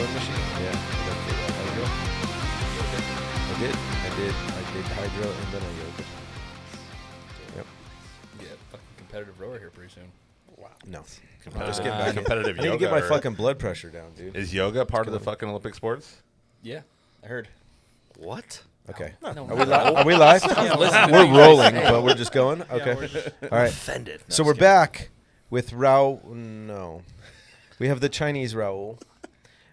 sewing machine. Yeah, hydro. I did hydro and then I yoga. Yep. Yeah, fucking competitive rower here pretty soon. Wow. No. Just get back competitive I need yoga. to get my or- fucking blood pressure down, dude. Is yoga part of the fucking Olympic sports? Yeah, I heard. What? Okay. No, Are we live? listen. We're rolling, but we're just going. Okay. All right. Offended. So we're back with Raul. No, we have the Chinese Raul.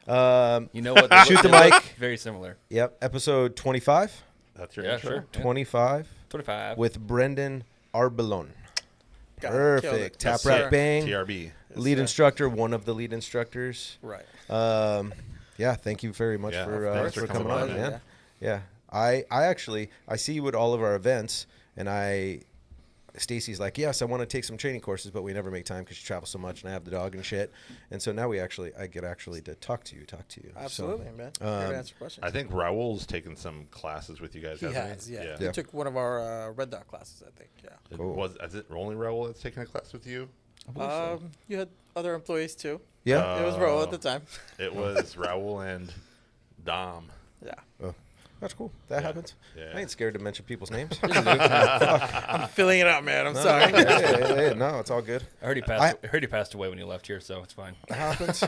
You know what? Shoot the they look mic. Very similar. Yep. Episode 25. That's your Yeah, intro? sure. Yeah. 25 25. with Brendon Arbilon. Got it. Killed Perfect. it. Tap Yes, rap sir. bang. TRB. Lead sir. instructor. One of the lead instructors. Right. Yeah. Thank you very much Yeah, for thanks for coming coming on, on, man. Yeah. I actually see you at all of our events, and Stacy's like, yes, I want to take some training courses, but we never make time because you travel so much, and I have the dog and shit. And so now I get to talk to you. Absolutely, man. Here to answer questions. I think Raul's taken some classes with you guys. He hasn't has, yeah. Yeah. He took one of our Red Dot classes, I think. Yeah. Cool. Is it only Raul that's taking a class with you? You had other employees too. Yeah. It was Raul at the time. It was Raul and Dom. Yeah. Oh, that's cool. That happens. Yeah. I ain't scared to mention people's names. I'm filling it out, man. I'm sorry. Hey, no, it's all good. I heard he passed away when you left here, so it's fine. It happens.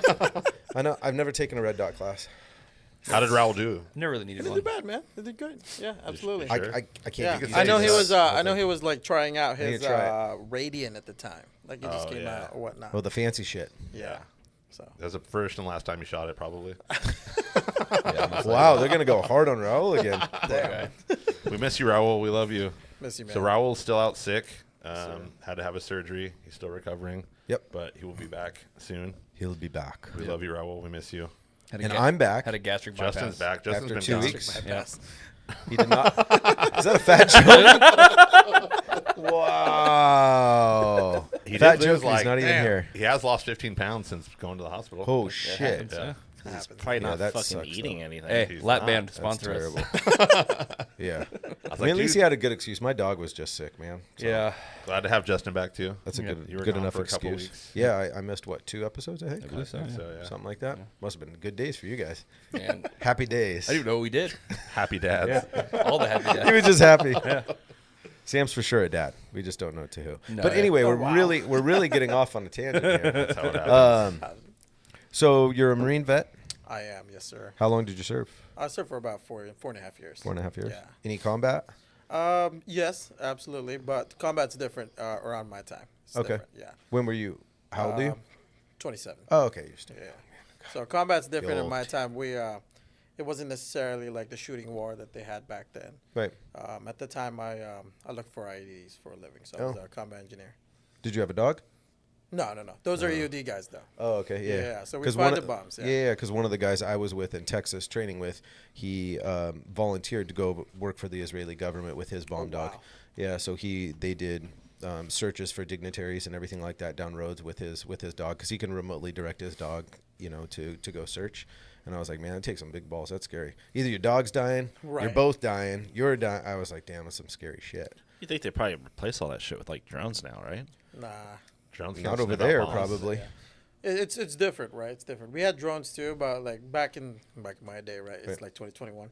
I know. I've never taken a Red Dot class. How did Raul do? Never really They needed didn't one. do bad, man. They did good. Yeah, absolutely. you sure? I can't. Yeah, use I know these. he was. I know he was like trying out I need his to try Radiant at the time. Like it just Oh, came yeah. out or whatnot. Oh, the fancy shit. Yeah. So That was the first and last time you shot it, probably. Wow, they're gonna go hard on Raul again. damn. We miss you, Raul. We love you. Miss you, man. So Raul's still out sick. Had to have a surgery. He's still recovering. Yep. But he will be back soon. He'll be back. We love you, Raul. We miss you. And I'm back. Had a gastric Justin's bypass. back. Justin's After been 2 gone. weeks. Yeah. He did not. Is that a fat joke? Wow. did Fat lose, joke. He's like, not even damn. here. He has lost 15 pounds since going to the hospital. Oh shit. Yeah. He's probably Yeah, not that fucking sucks, eating though. anything. Hey, He's lap not. band That's sponsor us. terrible. Yeah. I mean, like, at least dude- he had a good excuse. My dog was just sick, man. So Yeah. Glad to have Justin back too. That's a Yeah. You were good gone enough for a couple excuse. weeks. Yeah, I missed 2 episodes, I think. I believe so, yeah. So, yeah. Something like that. Must have been good days for you guys. Man, Happy days. I didn't even know what we did. Happy dads. All the happy He days. was just happy. Sam's for sure a dad. We just don't know to who. No, But yeah. anyway, Oh, we're really getting off on a tangent here. That's how it happens. So you're a Marine vet. I am, yes, sir. How long did you serve? I served for about 4.5 years. 4.5 years. Yeah. Any combat? Yes, absolutely. But combat's different around my time. It's Okay. different, yeah. When were you? How old are you? 27. Oh, okay. You're still. Yeah. So combat's different in old. my time. It wasn't necessarily like the shooting war that they had back then. Right. At the time, I looked for IEDs for a living, so I was a combat engineer. Did you have a dog? No. Those are EOD guys, though. Oh, okay. Yeah. Yeah, so we 'Cause find one the of- bombs, yeah. Yeah, because one of the guys I was with in Texas training with, he volunteered to go work for the Israeli government with his bomb dog. wow. Yeah, so they did searches for dignitaries and everything like that down roads with his dog, because he can remotely direct his dog, to go search. And I was like, man, it takes some big balls. That's scary. Either your dog's dying, you're Right. both dying, you're dying. I was like, damn, that's some scary shit. You think they probably replace all that shit with like drones now, right? Nah. Drones Not don't over sniff out there, bombs. probably. Yeah. It's different, right? It's different. We had drones too, but like back in my day, right? It's like 2021.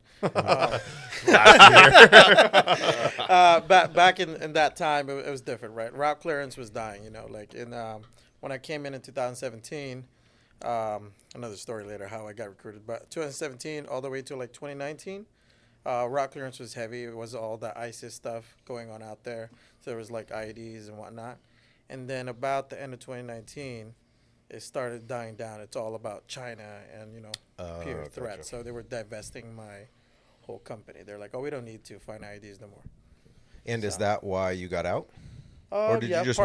Back in that time, it was different, right? Route clearance was dying, like when I came in 2017. Another story later how I got recruited, but 2017 all the way to like 2019, route clearance was heavy. It was all the ISIS stuff going on out there. So there was like IEDs and whatnot. And then about the end of 2019, it started dying down. It's all about China and, peer gotcha. threats. So they were divesting my whole company. They're like, oh, we don't need to find IEDs no more. And is that why you got out? Or did you just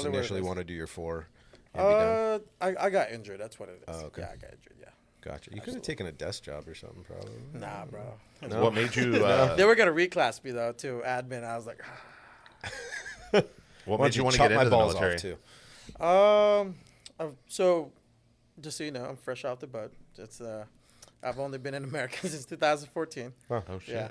initially want to do your 4 and be done? I got injured. That's what it is. Oh, okay. Yeah, I got injured, yeah. Gotcha. You could have taken a desk job or something, probably. Nah, bro. No? What made you? They were going to reclass me, though, to admin. I was like, What Why made don't you want to chop get my into the balls military? off too? So, just so you know, I'm fresh off the boat. It's I've only been in America since 2014. Oh, Oh shit! Yeah.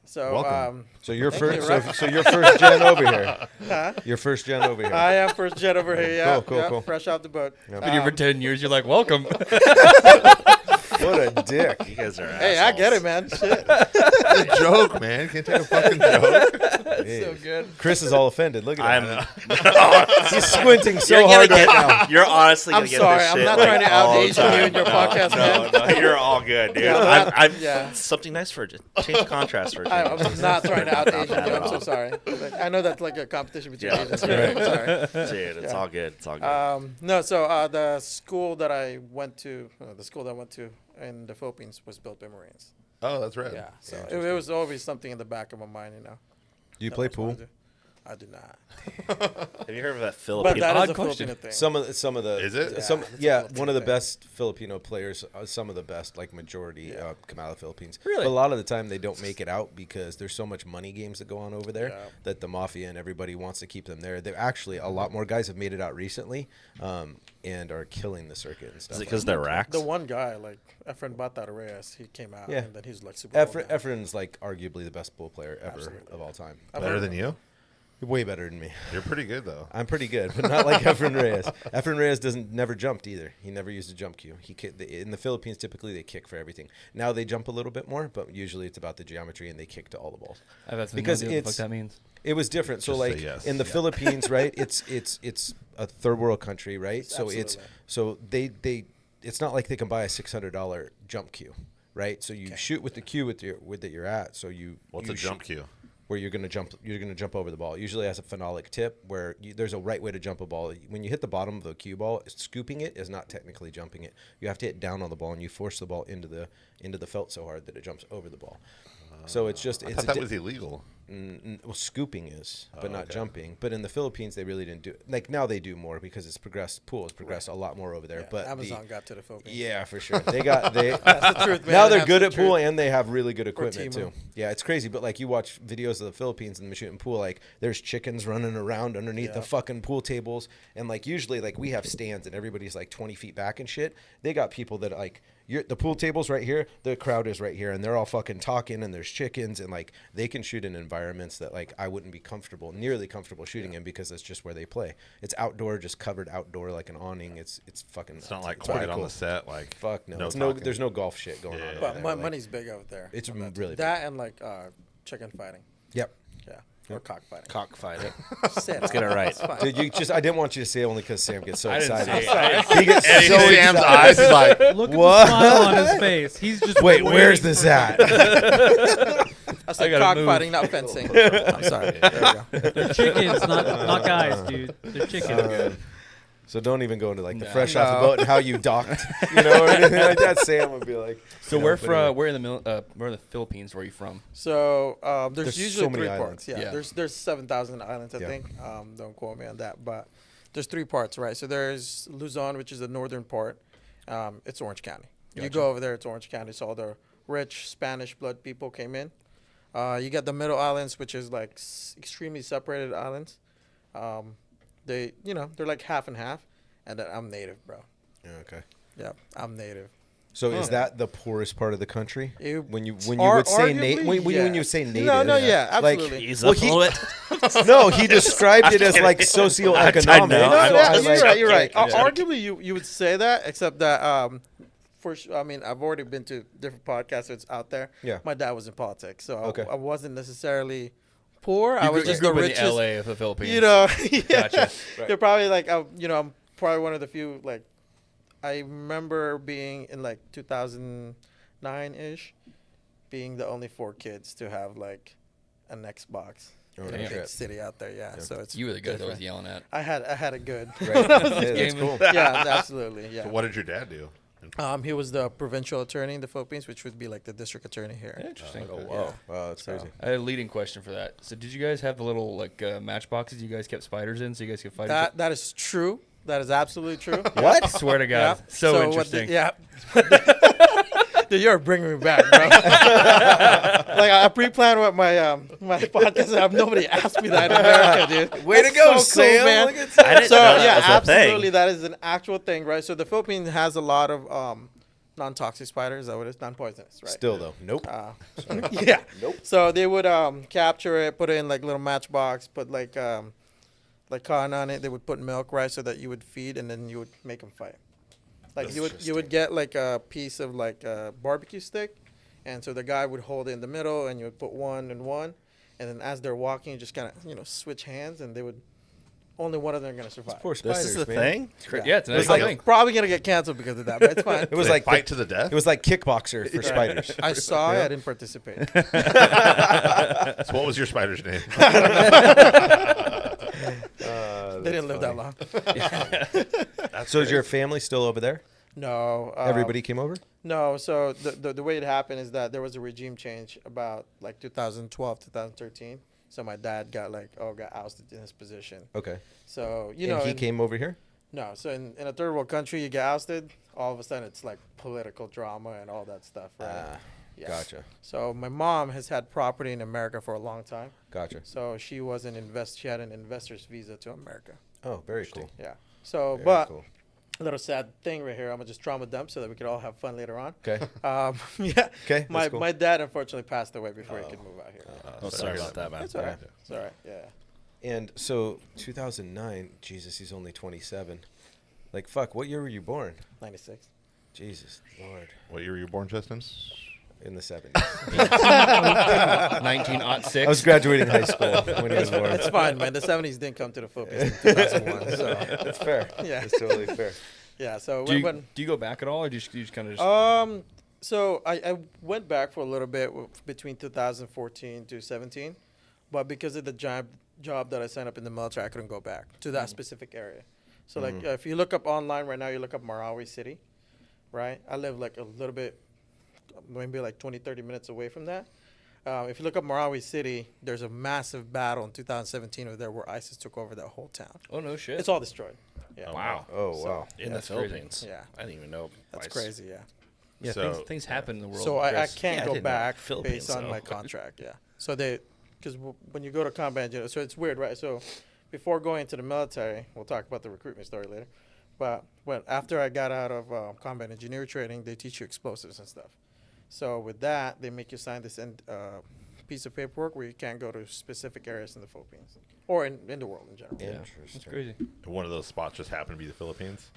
So, welcome. So you're thank you, first. right? So you're first gen over here. Huh? You're first gen over here. I am first jet over here. Yeah, Cool, yeah, cool. fresh off the boat. Yep. Been here for 10 years. You're like, welcome. Yeah, dick. You guys are Hey, I get it, man. Shit. It's a joke, man. You can't take a fucking joke. Hey, So good. Chris is all offended. Look at him. I'm. He's squinting so You're hard gonna right get. now. You're honestly I'm gonna get sorry. this I'm shit, not like, trying to all the out-Asian you time. in your podcast, man. No, you're all good, dude. Yeah, I'm yeah. something nice for change the contrast for a I'm change. not trying to out Asian bad you. at I'm so all. sorry. Like, I know that's like a competition between Yeah. Asians. I'm sorry. Dude, it's Yeah. all good. It's all good. No, so the school that I went to, in the Philippines was built by Marines. Oh, that's right. Yeah, so it was always something in the back of my mind, you know. Do you That play was what I pool? do. I do not. Have you heard of that But Filipino? that is Odd a question. Filipino thing. Some of the Is it? some Yeah, it's a yeah Filipino one of the thing. best Filipino players, some of the best, like majority come out of the Philippines. Really? But a lot of the time they don't make it out because there's so much money games that go on over there Yeah. that the mafia and everybody wants to keep them there. They're actually a lot more guys have made it out recently, and are killing the circuit and stuff. Is it like because they're racks? The one guy, like Efren Bata Reyes, he came out Yeah. and then he's like super. old now. Efren's like arguably the best pool player ever Absolutely. of all time. I've Better heard than of you? Way better than me. You're pretty good, though. I'm pretty good, but not like Efren Reyes. Efren Reyes never jumped either. He never used a jump cue. In the Philippines, typically they kick for everything. Now they jump a little bit more, but usually it's about the geometry and they kick to all the balls. I've had Because what the fuck it's- that means. It was different. So Just say like yes. in the Philippines, right? It's a third world country, right? So Absolutely. they it's not like they can buy a $600 jump cue, right? So you shoot with the cue that you're at. So What's you a jump cue? where you're gonna jump over the ball. It usually has a phenolic tip where there's a right way to jump a ball. When you hit the bottom of the cue ball, scooping it is not technically jumping it. You have to hit down on the ball and you force the ball into the felt so hard that it jumps over the ball. So it's just I it's thought that was illegal. well, scooping is, but not okay. jumping. But in the Philippines, they really didn't do it. Like now they do more because it's progressed. Pool has progressed a lot more over there. Yeah, But Amazon got to the Philippines. yeah, for sure. They That's the truth, man. now they're That's good the at pool truth. and they have really good equipment Timo. too. Yeah, it's crazy. But like you watch videos of the Philippines and the shooting pool, like there's chickens running around underneath the Yeah. fucking pool tables, and like usually like we have stands and everybody's like 20 feet back and shit. They got people that like. The pool table's right here, the crowd is right here, and they're all fucking talking, and there's chickens, and like they can shoot in environments that like I wouldn't be nearly comfortable shooting in because that's just where they play. It's outdoor, just covered outdoor like an awning. It's fucking. It's not like pretty quiet on cool. the set. Like Fuck no. no It's no. talking. There's no golf shit going on. Yeah. over But there, my like- money's big over there. It's on that really too. That and like chicken fighting. Yep. Yeah. Or cockfighting. Cockfighting. Let's get it right. Dude, I didn't want you to say it only because Sam gets so I didn't excited. say it. He gets And so Sam's excited. eyes is like, Look What? at the smile on his face. He's just Wait, waiting. where's this at? I said gotta cockfighting, not fencing. I'm sorry. There we go. They're chickens, not guys, dude. They're chickens. So don't even go into like the No. fresh off the boat and how you docked, or anything like that. Sam would be like. So you know, where but anyway. where in the Philippines? Where are you from? So there's There's usually so many three islands. parts. Yeah. Yeah. There's 7,000 islands, I Yeah. think. Don't quote me on that, but there's three parts, right? So there's Luzon, which is the northern part. It's Orange County. You Gotcha. go over there, it's Orange County. So all the rich Spanish blood people came in. You got the middle islands, which is like extremely separated islands. They're like half and half. And then I'm native, bro. Yeah, okay. Yeah, I'm native. So is that the poorest part of the country? It- When you would say native, arguably, when you yeah. say native, No, yeah, like, absolutely. Ease Well, up a little bit. no, he described it as like socioeconomic. I know. No, I yeah, was you're just right. You're right. kidding. Arguably, you would say that, except that I mean, I've already been to different podcasts. So it's out there. Yeah. My dad was in politics, so Okay. I wasn't necessarily poor. I was You just grew the up in richest. the LA of the Philippines. You know, yeah. Gotcha. They're probably like, I'm probably one of the few. Like, I remember being in like 2009-ish, being the only 4 kids to have like an Xbox. Oh, in no a big shit. city out there, yeah. So it's You were the guy that was different. yelling at. I had it good. Right. Yeah, that's Gaming. cool. Yeah, absolutely. Yeah. so what did your dad do? He was the provincial attorney in the Philippines, which would be like the district attorney here. Interesting. Oh wow, wow, that's So- crazy. I had a leading question for that. So did you guys have the little like matchboxes you guys kept spiders in so you guys could fight? That is true. That is absolutely true. What? I swear to God. Yeah. So what interesting. yeah. Dude, you're bringing me back, bro. Like I pre-planned what my my podcast. Have nobody asked me that in America, dude. Way to That's go, so Sam. Cool, man. Look at I didn't So know that yeah, was a thing. absolutely, that is an actual thing, right? So the Philippines has a lot of non-toxic spiders. Is that what it is? Non-poisonous, right? Still though, nope. Yeah. Nope. So they would capture it, put it in like little matchbox, put like cotton on it. They would put milk, right, so that you would feed, and then you would make them fight. Like you would get like a piece of like a barbecue stick, and so the guy would hold it in the middle, and you would put one and one, and then as they're walking, you just kind of switch hands, and they would. Only one of them are gonna survive. Poor spiders, This is the man. thing. Yeah, it's a It was nice like thing. Probably gonna get canceled because of that, but it's fine. It was They like fight to the death. It was like kickboxer for spiders. I saw it. I didn't participate. So what was your spider's name? They didn't live that long. So is your family still over there? No. Everybody came over? No. So the way it happened is that there was a regime change about like 2012, 2013. So my dad got ousted in his position. Okay. So And he came over here? No. So in a third world country, you get ousted. All of a sudden, it's like political drama and all that stuff, right? Yeah. Gotcha. So my mom has had property in America for a long time. Gotcha. So she was she had an investor's visa to America. Oh, very cool. Yeah. So, Very but cool. a little sad thing right here. I'm gonna just trauma dump so that we could all have fun later on. Okay. Yeah. Okay, My that's cool. my dad unfortunately passed away before he could move out here. Oh, sorry about that, man. It's all right. It's all right. Yeah. And so 2009, Jesus, he's only 27. Like, fuck, what year were you born? 96. Jesus, Lord. What year were you born, Justin? In the 70s. 1906. I was graduating high school when he was born. It's fine, man. The 70s didn't come to the Philippines in 2001. So That's fair. Yeah. That's totally fair. yeah. So do, when you go back at all, or do you just kind of so I went back for a little bit between 2014 to 17, but because of the job that I signed up in the military, I couldn't go back to that specific area. So like if you look up online right now, you look up Marawi City, right? I live like a little bit, maybe like 20, 30 minutes away from that. If you look up Marawi City, there's a massive battle in 2017 over there where ISIS took over that whole town. Oh no shit. It's all destroyed. Yeah. Wow. Oh, wow. In the That's crazy. Philippines. Yeah. I didn't even know. That's Vice. crazy. Yeah. Yeah, So- things happen in the world. So I Chris. can't Yeah, I go didn't know. back Philippines, based on so- my contract. Yeah. So because when you go to combat engineer, so it's weird, right? So before going into the military, we'll talk about the recruitment story later. But after I got out of combat engineer training, they teach you explosives and stuff. So with that, they make you sign this piece of paperwork where you can't go to specific areas in the Philippines or in the world in general. Yeah, Interesting. that's crazy. One of those spots just happened to be the Philippines.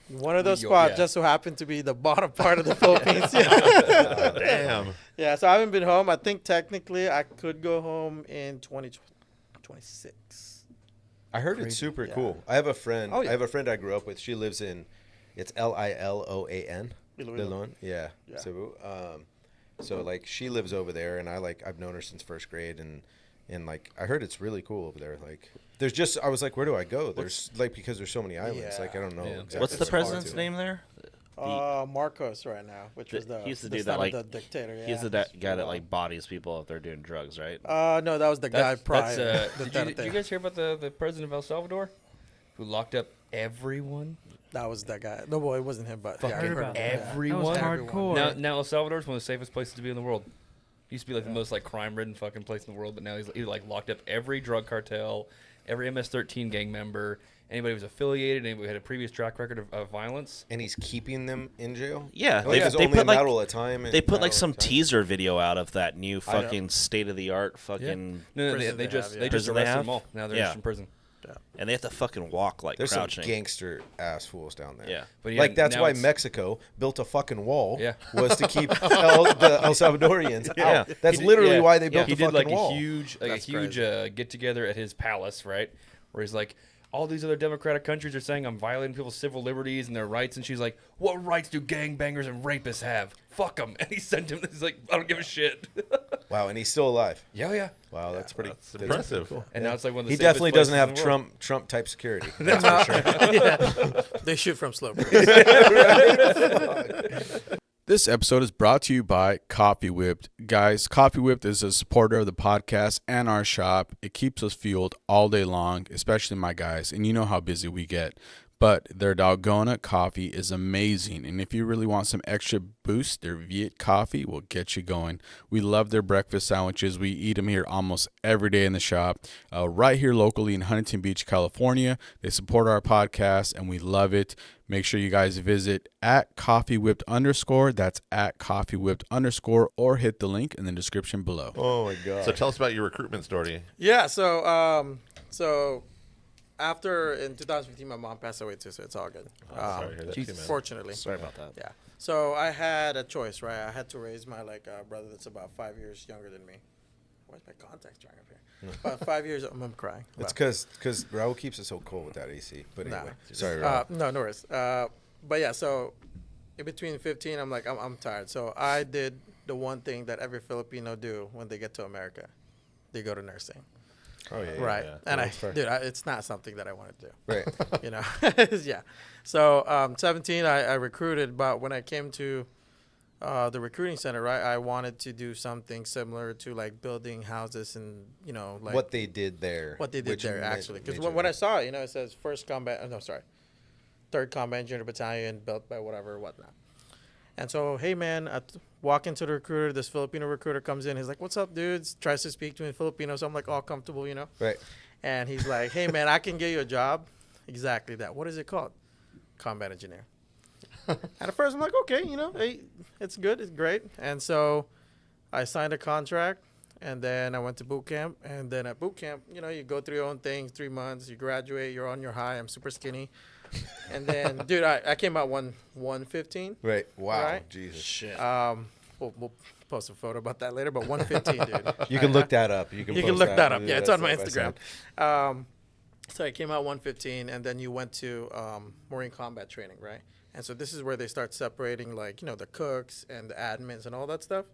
One of those Yo, spots yeah. just so happened to be the bottom part of the Philippines. Yeah. Damn. Yeah, so I haven't been home. I think technically I could go home in 2026. I heard it's super Yeah. cool. I have a friend. Oh, yeah. I have a friend I grew up with. She lives in, it's Liloan. Iloilo. Lilon. Yeah. Yeah. So like she lives over there, and I've known her since first grade, and like I heard it's really cool over there. Like there's just I was like, where do I go? There's like because there's so many islands. Yeah. Like I don't know. Yeah. Exactly What's the where to go president's to. name there? Marcos right now, which was He's the the dude that, son like- of the dictator. Yeah. He's the guy that like bodies people if they're doing drugs, right? No, that was the guy prior. Did you guys hear about the president of El Salvador, who locked up everyone? That was that guy. No, boy, it wasn't him, but Fuck, yeah, I heard heard about of him, that. yeah. Everyone. That was hardcore. Now El Salvador is one of the safest places to be in the world. He used to be like the most like crime-ridden fucking place in the world, but now he's like locked up every drug cartel, every MS-13 gang member, anybody who was affiliated, anybody who had a previous track record of violence. And he's keeping them in jail. Yeah, Oh, they- yeah, it's they only put, a like- battle at a time. They put like battle some at a time. teaser video out of that new know. fucking state of the art fucking, No, Prison they they just have, they yeah. just Prison they arrested have? them all. Now they're Yeah. just in prison. and they have to fucking walk like There's crouching. some gangster ass fools down there. Yeah. But Like that's now why it's- Mexico built a fucking wall. Yeah. Was to keep the El Salvadorians Yeah. out. That's He did- literally yeah, why they yeah, built he the did fucking like wall. a huge That's get together at his palace, right? Where he's like, all these other democratic countries are saying I'm violating people's civil liberties and their rights, and she's like, what rights do gangbangers and rapists have? Fuck them. And he sent him. He's like, I don't give a shit. Wow, and he's still alive. Yeah. Wow, that's pretty That's impressive. cool. And now it's like one of the He safest definitely doesn't places have in the world. Trump type security. That's for sure. They shoot from slow. This episode is brought to you by Coffee Whipped. Guys, Coffee Whipped is a supporter of the podcast and our shop. It keeps us fueled all day long, especially my guys, and you know how busy we get. But their Dalgona coffee is amazing, and if you really want some extra boost, their Viet coffee will get you going. We love their breakfast sandwiches. We eat them here almost every day in the shop, right here locally in Huntington Beach, California. They support our podcast, and we love it. Make sure you guys visit at coffeewhipped_. That's at coffeewhipped_, or hit the link in the description below. Oh my god. So tell us about your recruitment story. Yeah, so after in 2015, my mom passed away too, so it's all good. Sorry to hear that too, man. Fortunately. Sorry about that. Yeah. So I had a choice, right? I had to raise my brother that's about 5 years younger than me. Where's my contacts drying up here? About 5 years. I'm crying. It's But- because Raul keeps it so cold with that AC. But Nah. anyway, sorry, Raul. no worries. But yeah, so in between 15, I'm like, I'm tired. So I did the one thing that every Filipino do when they get to America. They go to nursing. Oh yeah, Right. yeah. And That's fair. it's not something that I want to do. Right. You know, yeah. So 17, I recruited, but when I came to the recruiting center, right, I wanted to do something similar to like building houses and like What they did there. what they did which there ma- actually. Because major- when I saw it, it says third combat engineer battalion built by whatever whatnot. And so, hey man, I walk into the recruiter. This Filipino recruiter comes in. He's like, "What's up, dudes?" Tries to speak to me in Filipino, so I'm like all comfortable, Right. And he's like, "Hey man, I can get you a job." Exactly that. What is it called? Combat engineer. And at first I'm like, okay, hey, it's good, it's great. And so I signed a contract, and then I went to boot camp. And then at boot camp, you go through your own things, 3 months, you graduate, you're on your high. I'm super skinny. And then, dude, I came out 115. Right. Wow. Right. Jesus. Shit. We'll post a photo about that later, but 115, dude. You can look that up. You can You can post look that up. Yeah, it's That's on my side by Instagram. side. So I came out 115, and then you went to Marine combat training, right? And so this is where they start separating, like, the cooks and the admins and all that stuff.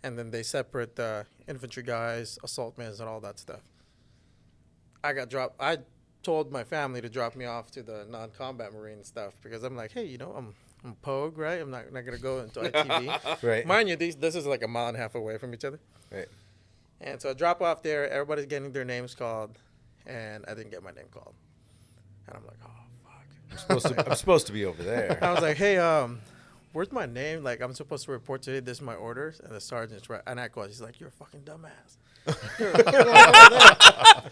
And then they separate the infantry guys, assault men, and all that stuff. I got dropped. I told my family to drop me off to the non-combat Marine stuff because I'm like, hey, I'm Pogue, right? I'm not going to go into ITV. Right. Mind you, this is like a mile and a half away from each other. Right. And so I drop off there. Everybody's getting their names called, and I didn't get my name called. And I'm like, oh, fuck. I'm supposed to be over there. I was like, hey, where's my name? Like, I'm supposed to report today. This is my orders. And the sergeant's right. And I called. He's like, you're a fucking dumbass.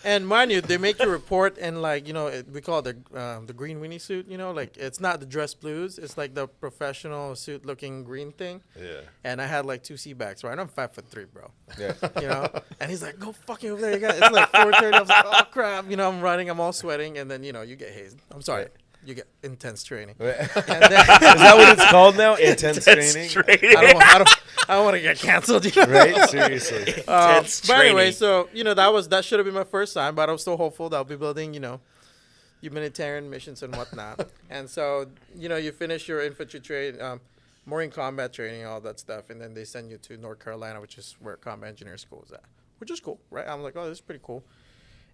And mind you, they make you report in like, we call it the green weenie suit, like it's not the dress blues. It's like the professional suit looking green thing. Yeah. And I had like 2 C-backs, right? I'm 5'3", bro. Yeah. And he's like, go fucking over there. It's like 4:30. I was like, oh crap. I'm running. I'm all sweating. And then, you get hazed. I'm sorry. You get intense training. Right. And then, Is that what it's called now? Intense training. I don't want to get canceled. Right? Seriously. Intense But anyway, training. so that should have been my first time, but I'm still hopeful that I'll be building, humanitarian missions and whatnot. And so, you finish your infantry training, Marine combat training, all that stuff, and then they send you to North Carolina, which is where combat engineer school is at, which is cool, right? I'm like, oh, this is pretty cool.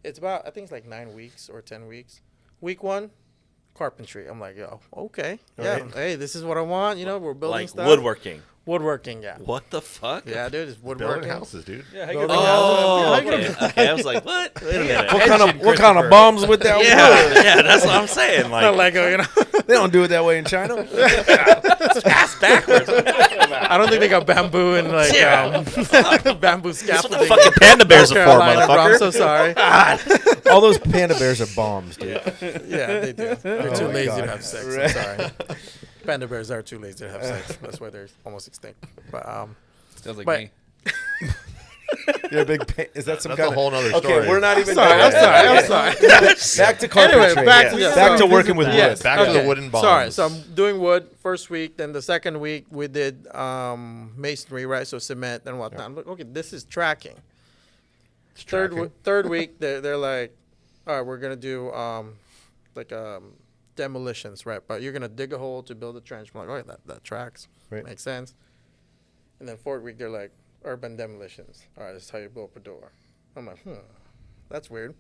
It's about, I think it's like 9 weeks or 10 weeks. Week 1, carpentry. I'm like, yo, okay, yeah, Right. hey, this is what I want. We're building Like stuff. woodworking. Woodworking, yeah. What the fuck? Yeah, dude, it's Building woodworking. houses, dude. Yeah, Building Oh, houses. okay. Okay, I was like, what? Wait a minute. What kind of bombs with that wood? Yeah, that's what I'm saying. Not Like, Lego, They don't do it that way in China. ass backwards. I don't think they got bamboo and like Yeah. bamboo That's what the scaffolding. fucking panda bears are for, Carolina, bro. I'm motherfucker. so sorry. All those panda bears are bombs, dude. Yeah, they do. They're too my lazy God. to have sex. Right. I'm sorry. Panda bears are too lazy to have sex. That's why they're almost extinct. But Sounds like But- me. You're a big. Is that some That's kind a whole nother Okay, story. we're not even. I'm sorry. Back to carpentry. Anyway, back to- back to so- working with wood. Yes. Back to Okay. the wooden bombs. Sorry. So I'm doing wood first week. Then the second week we did masonry, right? So cement and whatnot. I'm like, okay, this is tracking. Third week they're like, all right, we're gonna do demolitions, right? But you're gonna dig a hole to build a trench. I'm like, all right, that tracks. Right. Makes sense. And then fourth week they're like, urban demolitions. All right, this is how you blow up a door. I'm like, that's weird.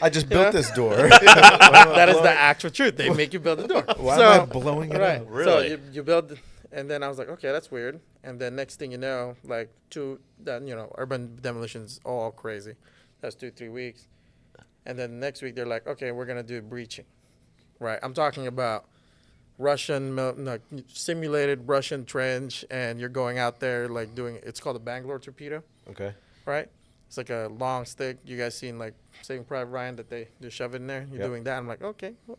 I just built this door. That is the actual truth. They make you build the door. Why So- am I blowing it Right. up? Really? So you build, and then I was like, okay, that's weird. And then next thing you know, like urban demolitions all crazy. That's 2-3 weeks. And then next week they're like, okay, we're gonna do breaching. Right. I'm talking about simulated Russian trench, and you're going out there like doing. It's called a Bangalore torpedo. Okay. Right. It's like a long stick. You guys seen like Saving Private Ryan that they shove in there? You're Yep. doing that. I'm like, okay, well,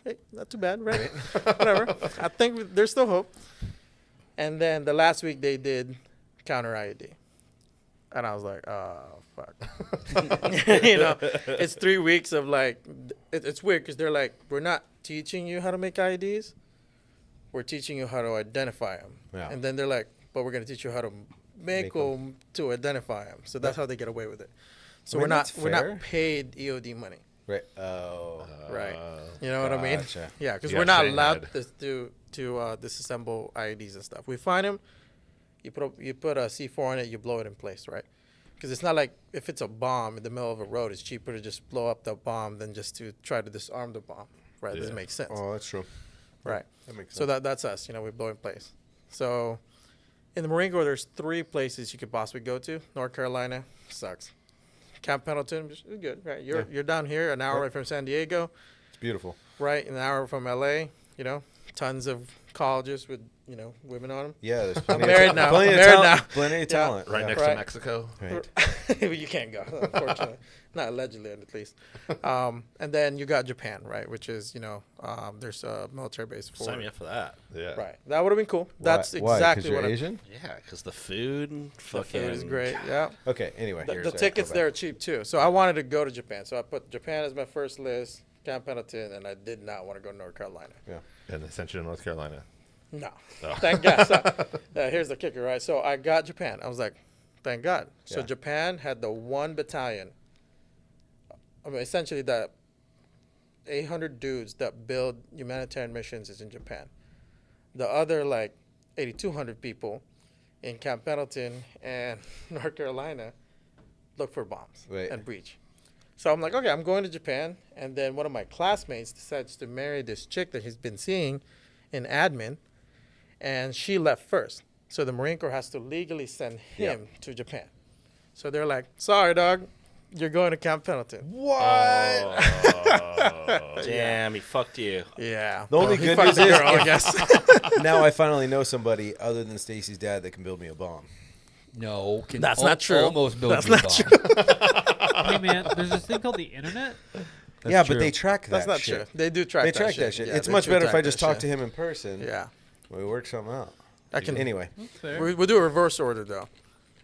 hey, not too bad, right? Whatever. I think there's still hope. And then the last week they did counter IED. And I was like, oh, fuck. You know, it's 3 weeks of like, it's weird because they're like, we're not teaching you how to make IEDs. We're teaching you how to identify them. Yeah. And then they're like, but we're going to teach you how to make them to identify them. So that's how they get away with it. So I mean, that's we're fair. not paid EOD money. Right. Oh. Right. You know what I mean? Gotcha. Yeah, because You we're got not Shanghaied. allowed to disassemble IEDs and stuff. We find them, you put a C4 on it, you blow it in place, right? Because it's not like if it's a bomb in the middle of a road, it's cheaper to just blow up the bomb than just to try to disarm the bomb, right? Yeah. Doesn't make sense, Oh, that's true. right? That makes sense. So that's us, you know, we blow in place. So in the Marine Corps, there's 3 places you could possibly go to. North Carolina sucks. Camp Pendleton is good, right? You're down here, an hour away from San Diego, It's beautiful. right? An hour from LA, you know, tons of colleges with, you know, women on them. Yeah, there's I'm plenty married of now. Plenty I'm of married talent. now. Plenty of Yeah. talent. Right yeah. next Right. to Mexico. Right. You can't go, unfortunately. Not allegedly, at least. And then you got Japan, right? Which is, you know, there's a military base for Sign me up for that. Yeah. Right. That would have been cool. That's Why? 'Cause exactly you're what Asian? Yeah, because the food and The fucking food is great. Yeah. Okay. Anyway, The sorry, tickets go there back. are cheap too. So I wanted to go to Japan. So I put Japan as my first list, Camp Pendleton, and I did not want to go to North Carolina. And they sent you to North Carolina. No. Oh. Thank God. So, here's the kicker, right? So I got Japan. I was like, thank God. So Yeah. Japan had the 1 battalion. I mean, essentially, the 800 dudes that build humanitarian missions is in Japan. The other, like, 8,200 people in Camp Pendleton and North Carolina look for bombs Right. and breach. So I'm like, okay, I'm going to Japan. And then one of my classmates decides to marry this chick that he's been seeing in admin, and she left first. So the Marine Corps has to legally send him to Japan. So they're like, sorry, dog, you're going to Camp Pendleton. What? damn, he fucked you. Yeah. The only He good fucked news the is girl, I if- guess. Now I finally know somebody other than Stacy's dad that can build me a bomb. No, can That's not true. Almost build That's you a not bomb. Hey man, there's this thing called the internet. Yeah, true. but they track that That's not shit. true. They do track They that track shit. that shit. Yeah, It's they much do better if track I just that talk shit. to him in person. Yeah. We work something out. I can. Anyway, That's fair. We do a reverse order, though.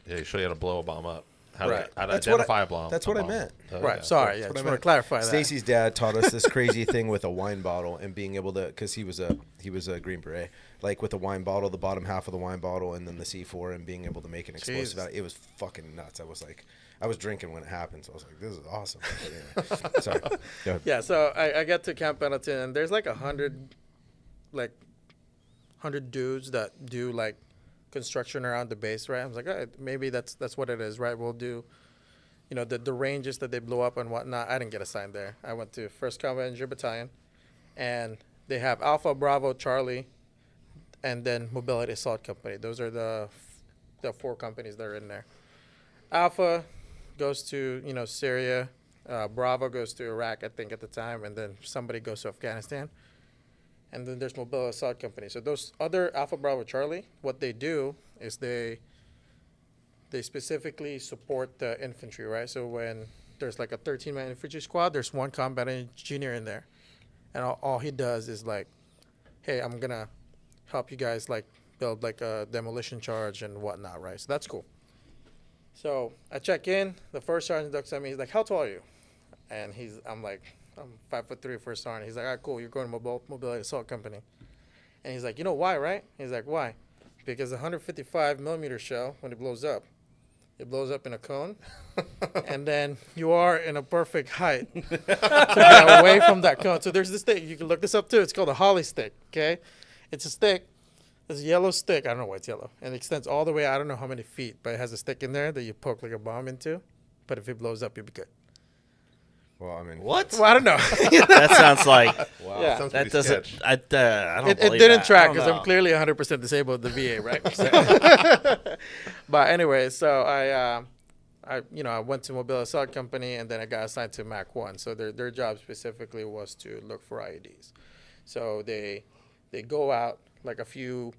Yeah, you show you how to blow a bomb up. How Right. to That's what I- identify a bomb. that's a what I bomb. meant. Oh, Right. yeah. Sorry. Yeah. what I Just want to meant. clarify that. Stacy's dad taught us this crazy thing with a wine bottle and being able to, because he was a Green Beret, like with a wine bottle, the bottom half of the wine bottle, and then the C4, and being able to make an explosive. Jesus. Out of it. It was fucking nuts. I was drinking when it happened, so I was like, this is awesome. But anyway, sorry. Go ahead. Yeah, so I get to Camp Pendleton, and there's like 100 dudes that do like construction around the base, right? I was like, all right, maybe that's what it is, right? We'll do, you know, the ranges that they blow up and whatnot. I didn't get assigned there. I went to 1st Combat Engineer Battalion, and they have Alpha, Bravo, Charlie, and then Mobility Assault Company. Those are the 4 companies that are in there. Alpha goes to, you know, Syria. Bravo goes to Iraq, I think, at the time, and then somebody goes to Afghanistan. And then there's Mobile Assault Company. So those other Alpha, Bravo, Charlie, what they do is they specifically support the infantry, right? So when there's like a 13-man infantry squad, there's one combat engineer in there. And all he does is like, hey, I'm going to help you guys like build like a demolition charge and whatnot, right? So that's cool. So I check in. The first sergeant looks at me. He's like, "How tall are you?" And I'm like, "I'm 5'3", first sergeant." He's like, "All right, cool. You're going to Mobility Assault Company." And he's like, "You know why, right?" He's like, "Why?" Because the 155 millimeter shell, when it blows up in a cone, and then you are in a perfect height to get away from that cone. So there's this thing. You can look this up too. It's called a holly stick. Okay, it's a stick. It's a yellow stick. I don't know why it's yellow. And it extends all the way, I don't know how many feet, but it has a stick in there that you poke like a bomb into. But if it blows up, you'll be good. Well, I mean, What? Well, I don't know. That sounds like wow. Yeah. Sounds that pretty doesn't. sketch. I don't It believe didn't that. track I don't because know. I'm clearly 100% disabled with the VA, right? But anyway, so I went to Mobile Assault Company, and then I got assigned to MAC 1. So their job specifically was to look for IEDs. So they go out like a few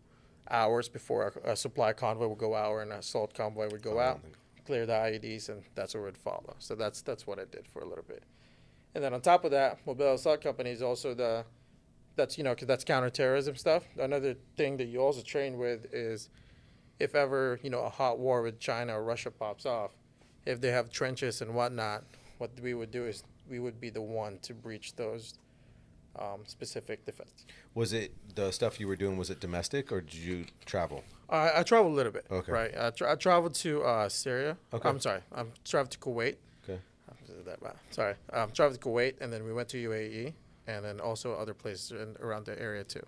hours before a supply convoy would go out or an assault convoy would go out, clear the IEDs, and that's where it would follow. So that's what I did for a little bit. And then on top of that, Mobile Assault Company is also that's counterterrorism stuff. Another thing that you also train with is if ever, a hot war with China or Russia pops off, if they have trenches and whatnot, what we would do is we would be the one to breach those specific defense. Was it the stuff you were doing? Was it domestic or did you travel? I traveled a little bit. Okay. Right. I traveled to Syria. Okay. I'm sorry. I traveled to Kuwait. Okay. Sorry. Traveled to Kuwait, and then we went to UAE, and then also other places around the area too.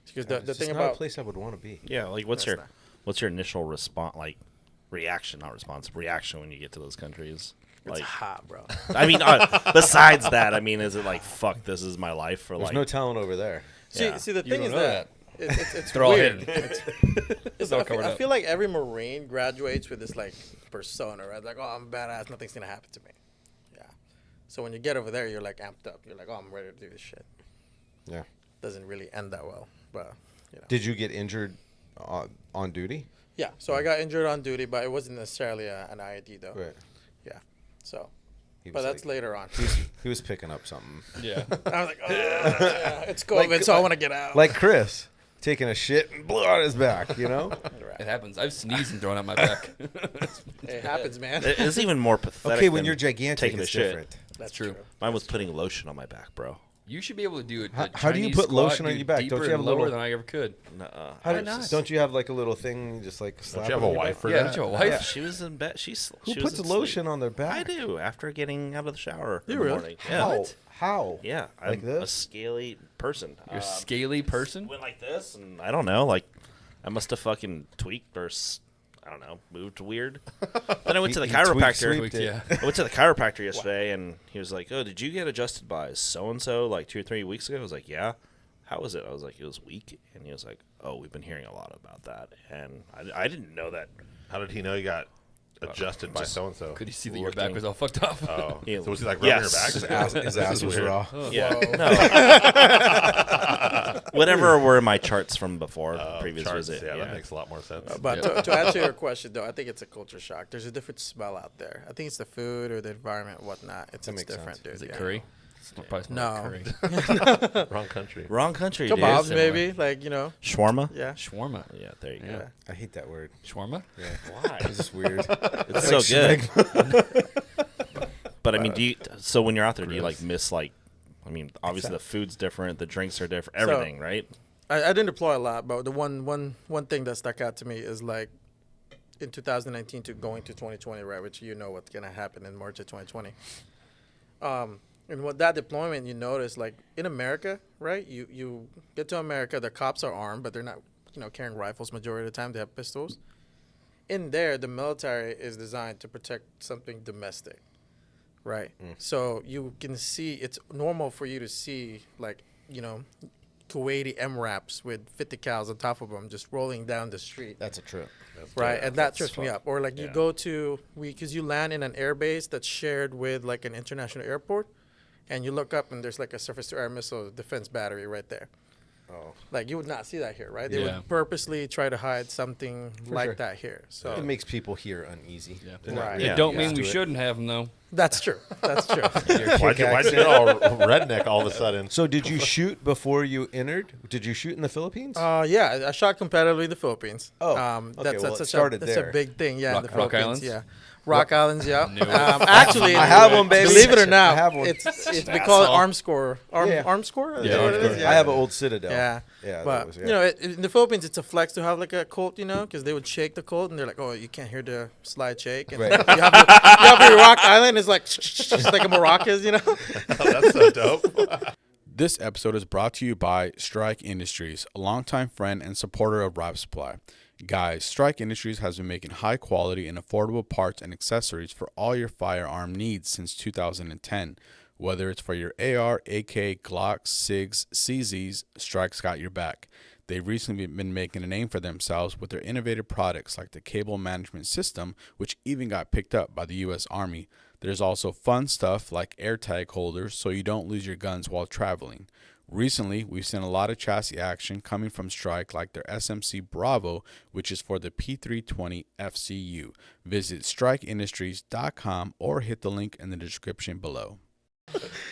Because the It's thing just not about a place I would want to be. Yeah, like what's That's your not- what's your initial response, like reaction, not response, reaction when you get to those countries? it's Like, hot, bro. I mean, besides that, I mean, is it like fuck, this is my life, or There's like no talent over there. Yeah. See, the You thing don't is know that it's They're all weird. hidden. It's all I, covered I up. feel like every Marine graduates with this like persona, right? Like, oh, I'm badass. Nothing's gonna happen to me. Yeah. So when you get over there, you're like amped up. You're like, oh, I'm ready to do this shit. Yeah. Doesn't really end that well, but Did you get injured on duty? yeah. So I got injured on duty, but it wasn't necessarily an IED though. Right. Yeah. So, He but was that's like- later on. He was picking up something. Yeah. I was like, oh, yeah, it's COVID, so I want to get out. Like Chris taking a shit and blew out his back, you know? It happens. I've sneezed and thrown out my back. It happens, man. it's even more pathetic. Okay, when than you're gigantic, taking a it's shit. different. That's true. Mine was putting lotion on my back, bro. You should be able to do it. How do you put lotion on your back? Deeper Don't you have and a lower little- than I ever could? Nuh-uh. How Why do- not? Don't you have like a little thing you just like slap you have it on a your wife back? for Yeah, that? don't you have a wife? She was in bed. Who Who puts lotion on their back? I do after getting out of the shower You in the really? morning. How? Yeah. How? Yeah, Like I'm this? a scaly person. You're a scaly person. Went like this, and I don't know, like I must have fucking tweaked or I don't know, moved weird. Then I went to the He tweaked, chiropractor. sweeped it. Yeah. I went to the chiropractor yesterday, and he was like, "Oh, did you get adjusted by so and so like 2 or 3 weeks ago?" I was like, "Yeah." How was it? I was like, "It was weak," and he was like, "Oh, we've been hearing a lot about that," and I didn't know that. How did he know you got adjusted by so and so? Could you see that your back Looking- was all fucked up? Oh, Yeah. so was he like rubbing Yes. your back? His ass was weird. raw. Yeah, no. Whatever were my charts from before the previous Charts, visit. yeah, that makes a lot more sense. But to answer your question, though, I think it's a culture shock. There's a different smell out there. I think it's the food or the environment, whatnot. It's makes different, sense. dude. Is it yeah. curry? It's probably smell No. like curry. Wrong country. Wrong country, dude. Kebabs, Similar. maybe, like Shawarma. yeah. Shawarma. Yeah, there you Yeah. go. I hate that word. Shawarma? Yeah. Why? It's just weird. It's so good. But I mean, so when you're out there, do you like miss like? I mean, obviously the food's different, the drinks are different, everything, right? I didn't deploy a lot, but the one thing that stuck out to me is like in 2019 to going to 2020, right? Which what's gonna happen in March of 2020. And with that deployment, you notice like in America, right? You get to America, the cops are armed, but they're not carrying rifles. Majority of the time, they have pistols. In there, the military is designed to protect something domestic, right? So you can see it's normal for you to see like Kuwaiti MRAPs with 50 cals on top of them just rolling down the street. That's a trip. Right, and that trips me fun. up. Or like you Yeah. go to because you land in an air base that's shared with like an international airport, and you look up and there's like a surface-to-air missile defense battery right there. Oh. Like you would not see that here, right? They Yeah. would purposely try to hide something like sure. that here. So It makes people here uneasy. Yeah. They're not Right. really Yeah. It don't used mean we to it. shouldn't have them though. that's true. That's true. Why'd you get all redneck all of a sudden? So did you shoot before you entered? Did you shoot in the Philippines? Yeah, I shot competitively in the Philippines. Oh, okay, that's well, it such started that's there. a big thing. Yeah, in the Rock Philippines. Islands? Yeah, Rock Islands. Yeah. No. Actually, I have one, baby. Believe it or I not, have one. it's we call it Asshole. arm score. Yeah. Arm score. Is Yeah, that what arm it is? score. I have an old Citadel. Yeah. Yeah. But that was, in the Philippines, it's a flex to have like a Colt, because they would shake the Colt, and they're like, "Oh, you can't hear the slide shake." And Right. you have your Rock Island is like just like a maracas, That's so dope. This episode is brought to you by Strike Industries, a longtime friend and supporter of Rap Supply. Guys, Strike Industries has been making high quality and affordable parts and accessories for all your firearm needs since 2010. Whether it's for your AR, AK, Glocks, SIGs, CZs, Strike's got your back. They've recently been making a name for themselves with their innovative products like the cable management system, which even got picked up by the U.S. Army. There's also fun stuff like AirTag holders so you don't lose your guns while traveling. Recently, we've seen a lot of chassis action coming from Strike like their SMC Bravo, which is for the P320 FCU. Visit strikeindustries.com or hit the link in the description below.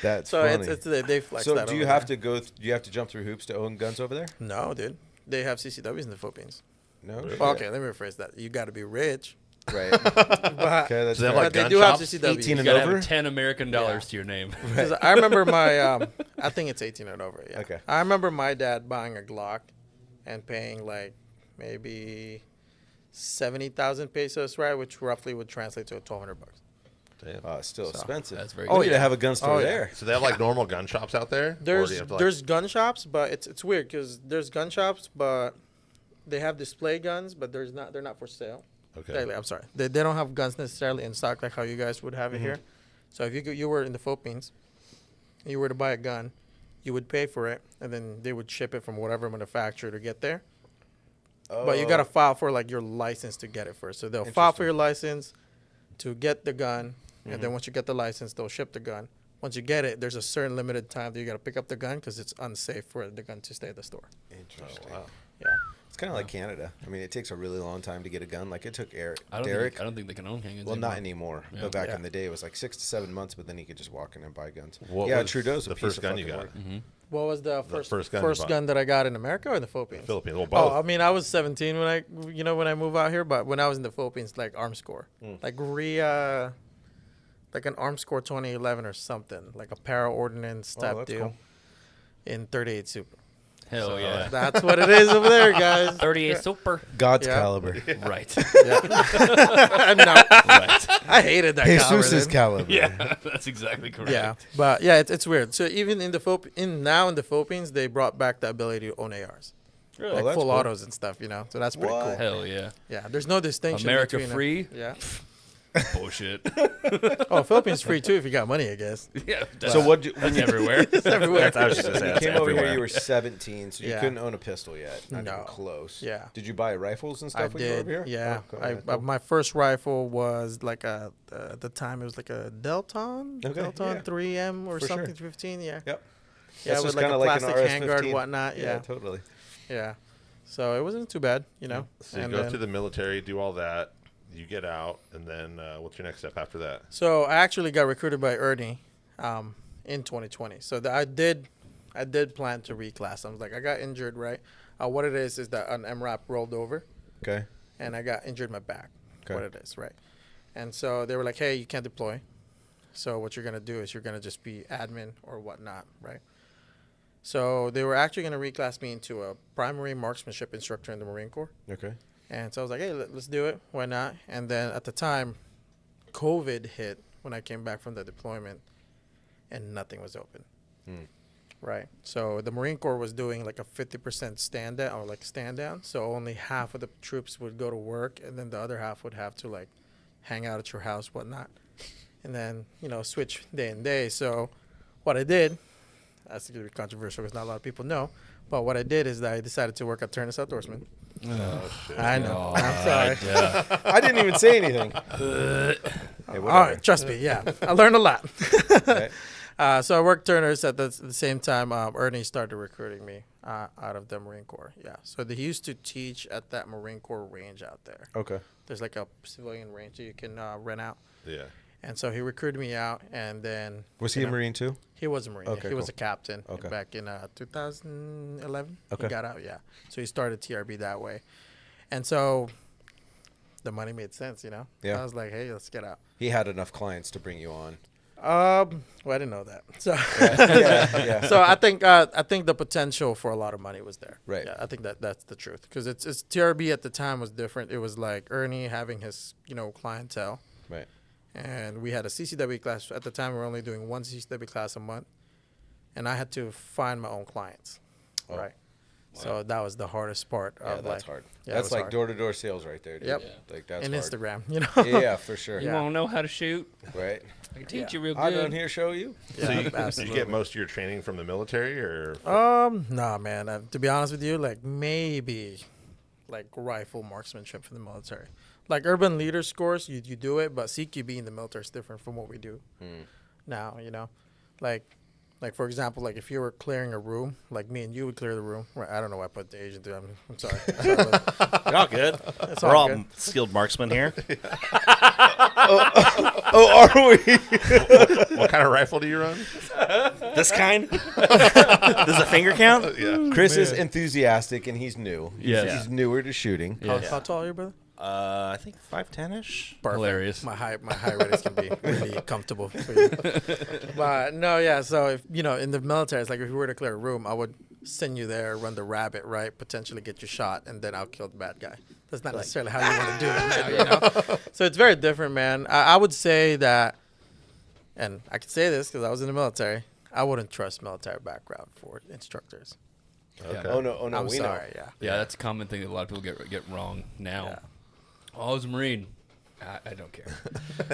That's So funny. they flex So that. do you over have there. to go? Do you have to jump through hoops to own guns over there? No, dude. They have CCWs in the Philippines. No. Really? shit. Well, okay, let me rephrase that. You got to be rich. Right. But, Okay, that's Do they have, fair. like, but they gun do have shops? CCW. 18 You and gotta over? have 10 American dollars to your name. Because I remember my, I think it's 18 and over. Yeah. Okay. I remember my dad buying a Glock and paying like maybe 70,000 pesos, right, which roughly would translate to $1,200. Damn. Still So, expensive. that's very Oh, good. you to have a gun store Oh, yeah. there. So they have like normal gun shops out there? Or do There's you have to, like- there's gun shops, but it's weird because there's gun shops, but they have display guns, but they're not for sale. Okay. I'm sorry, they don't have guns necessarily in stock like how you guys would have it here. So if you were in the Philippines, and you were to buy a gun, you would pay for it, and then they would ship it from whatever manufacturer to get there. But you got to file for like your license to get it first. So they'll file for your license to get the gun, and then once you get the license, they'll ship the gun. Once you get it, there's a certain limited time that you got to pick up the gun because it's unsafe for the gun to stay at the store. Interesting. Wow. Yeah. It's kind of like Canada. I mean, it takes a really long time to get a gun. Like it took I Derek. don't think they can own handguns. Well, anymore. not anymore. Yeah. But back Yeah. in the day, it was like 6 to 7 months. But then you could just walk in and buy guns. What yeah, was Trudeau's a the piece first of gun you fucking got? work. What was the first first gun you bought? gun that I got in America or in the Philippines? Philippines. Well, both. Oh, I mean, I was 17 when I moved out here, but when I was in the Philippines, like Arms Corps, like like an Arms Corps 2011 or something, like a para ordnance type that's deal cool. in 38 Super. Hell yeah. That's what it is over there, guys. 38 super. God's Yeah. caliber. Right. No, I hated that Jesus' caliber. caliber. Yeah, that's exactly correct. Yeah, but yeah, it's weird. So even in the Philippines, they brought back the ability to own ARs, Really? like that's full cool. autos and stuff. You know, so that's pretty What? cool. Hell yeah. Yeah, there's no distinction. America between free? Yeah. Bullshit. Oh, Philippines free too if you got money, I guess. Yeah. So what? That's everywhere. Everywhere. I was just gonna say You that's came over everywhere. here. You were 17, so you Yeah. couldn't own a pistol yet. Not even No. close. Yeah. Did you buy rifles and I stuff when you were did. over here? Yeah. Oh, okay, cool. My first rifle was like at the time it was like a Delton, Okay, Delton yeah. 3M or For sure. something 15. Yeah. Yep. Yeah, That's with just like a kinda like an plastic handguard RS-15. and whatnot. Yeah. totally. Yeah. So it wasn't too bad, you know. So you And go then- through the military, do all that. You get out, and then what's your next step after that? So I actually got recruited by Ernie in 2020. So I did plan to reclass. I was like, I got injured, right? What it is that an MRAP rolled over, Okay. and I got injured in my back. Okay. What it is, right? And so they were like, hey, you can't deploy. So what you're gonna do is you're gonna just be admin or whatnot, right? So they were actually gonna reclass me into a primary marksmanship instructor in the Marine Corps. Okay. And so I was like, hey, let's do it. Why not? And then at the time, COVID hit when I came back from the deployment, and nothing was open. Right. So the Marine Corps was doing like a 50% stand down or like stand down. So only half of the troops would go to work, and then the other half would have to like hang out at your house, whatnot. And then, switch day and day. So what I did, that's going to be controversial because not a lot of people know, but what I did is that I decided to work at Turnus Outdoorsman. Oh, shit. I know. I'm sorry. I didn't even say anything. Hey, All whatever. right, trust me. Yeah, I learned a lot. Okay. So I worked Turners at the same time. Ernie started recruiting me out of the Marine Corps. Yeah, so he used to teach at that Marine Corps range out there. Okay. There's like a civilian range that you can rent out. Yeah. And so he recruited me out, and then Was he a Marine too? He was a Marine. Okay, he was cool. a captain Okay. back in 2011. Okay. He got out, yeah. So he started TRB that way, and so the money made sense, Yeah. I was like, hey, let's get out. He had enough clients to bring you on. Well, I didn't know that. So, Yeah. so I think the potential for a lot of money was there. Right. Yeah, I think that's the truth because it's TRB at the time was different. It was like Ernie having his clientele, Right. and we had a CCW class at the time. We were only doing one CCW class a month, and I had to find my own clients. Oh. Right. So that was the hardest part. Yeah, of that's like, hard. Yeah, it that's was like hard. door-to-door sales right there, dude. Yep. Like that's and hard. Instagram, Yeah, for sure. You Yeah. want to know how to shoot? Right. I can teach Yeah. you real I good. done here show you. Yeah, So you absolutely. get most of your training from the military, or Nah, man. To be honest with you, like maybe, like rifle marksmanship for the military, like urban leader scores. You do it, but CQB in the military is different from what we do now. Like for example, like if you were clearing a room, like me and you would clear the room. Right? I don't know why I put the Asian through. I'm sorry. You're all good. We're all all good. skilled marksmen here. Oh, are we? What kind of rifle do you run? This kind? Does a finger count? Yeah. Chris is enthusiastic and he's new. Yes. He's newer to shooting. How tall are you, brother? I think 5'10"ish. Hilarious. My height rating can be really comfortable for you. But no, yeah. So if in the military, it's like if you were to clear a room, I would send you there, run the rabbit, right? Potentially get you shot, and then I'll kill the bad guy. That's not necessarily how you want to do it now, So it's very different, man. I would say that, and I can say this because I was in the military. I wouldn't trust military background for instructors. Okay. Oh no, I'm we sorry, know. yeah. Yeah, that's a common thing that a lot of people get wrong now. Yeah. Oh, I was a Marine. I don't care.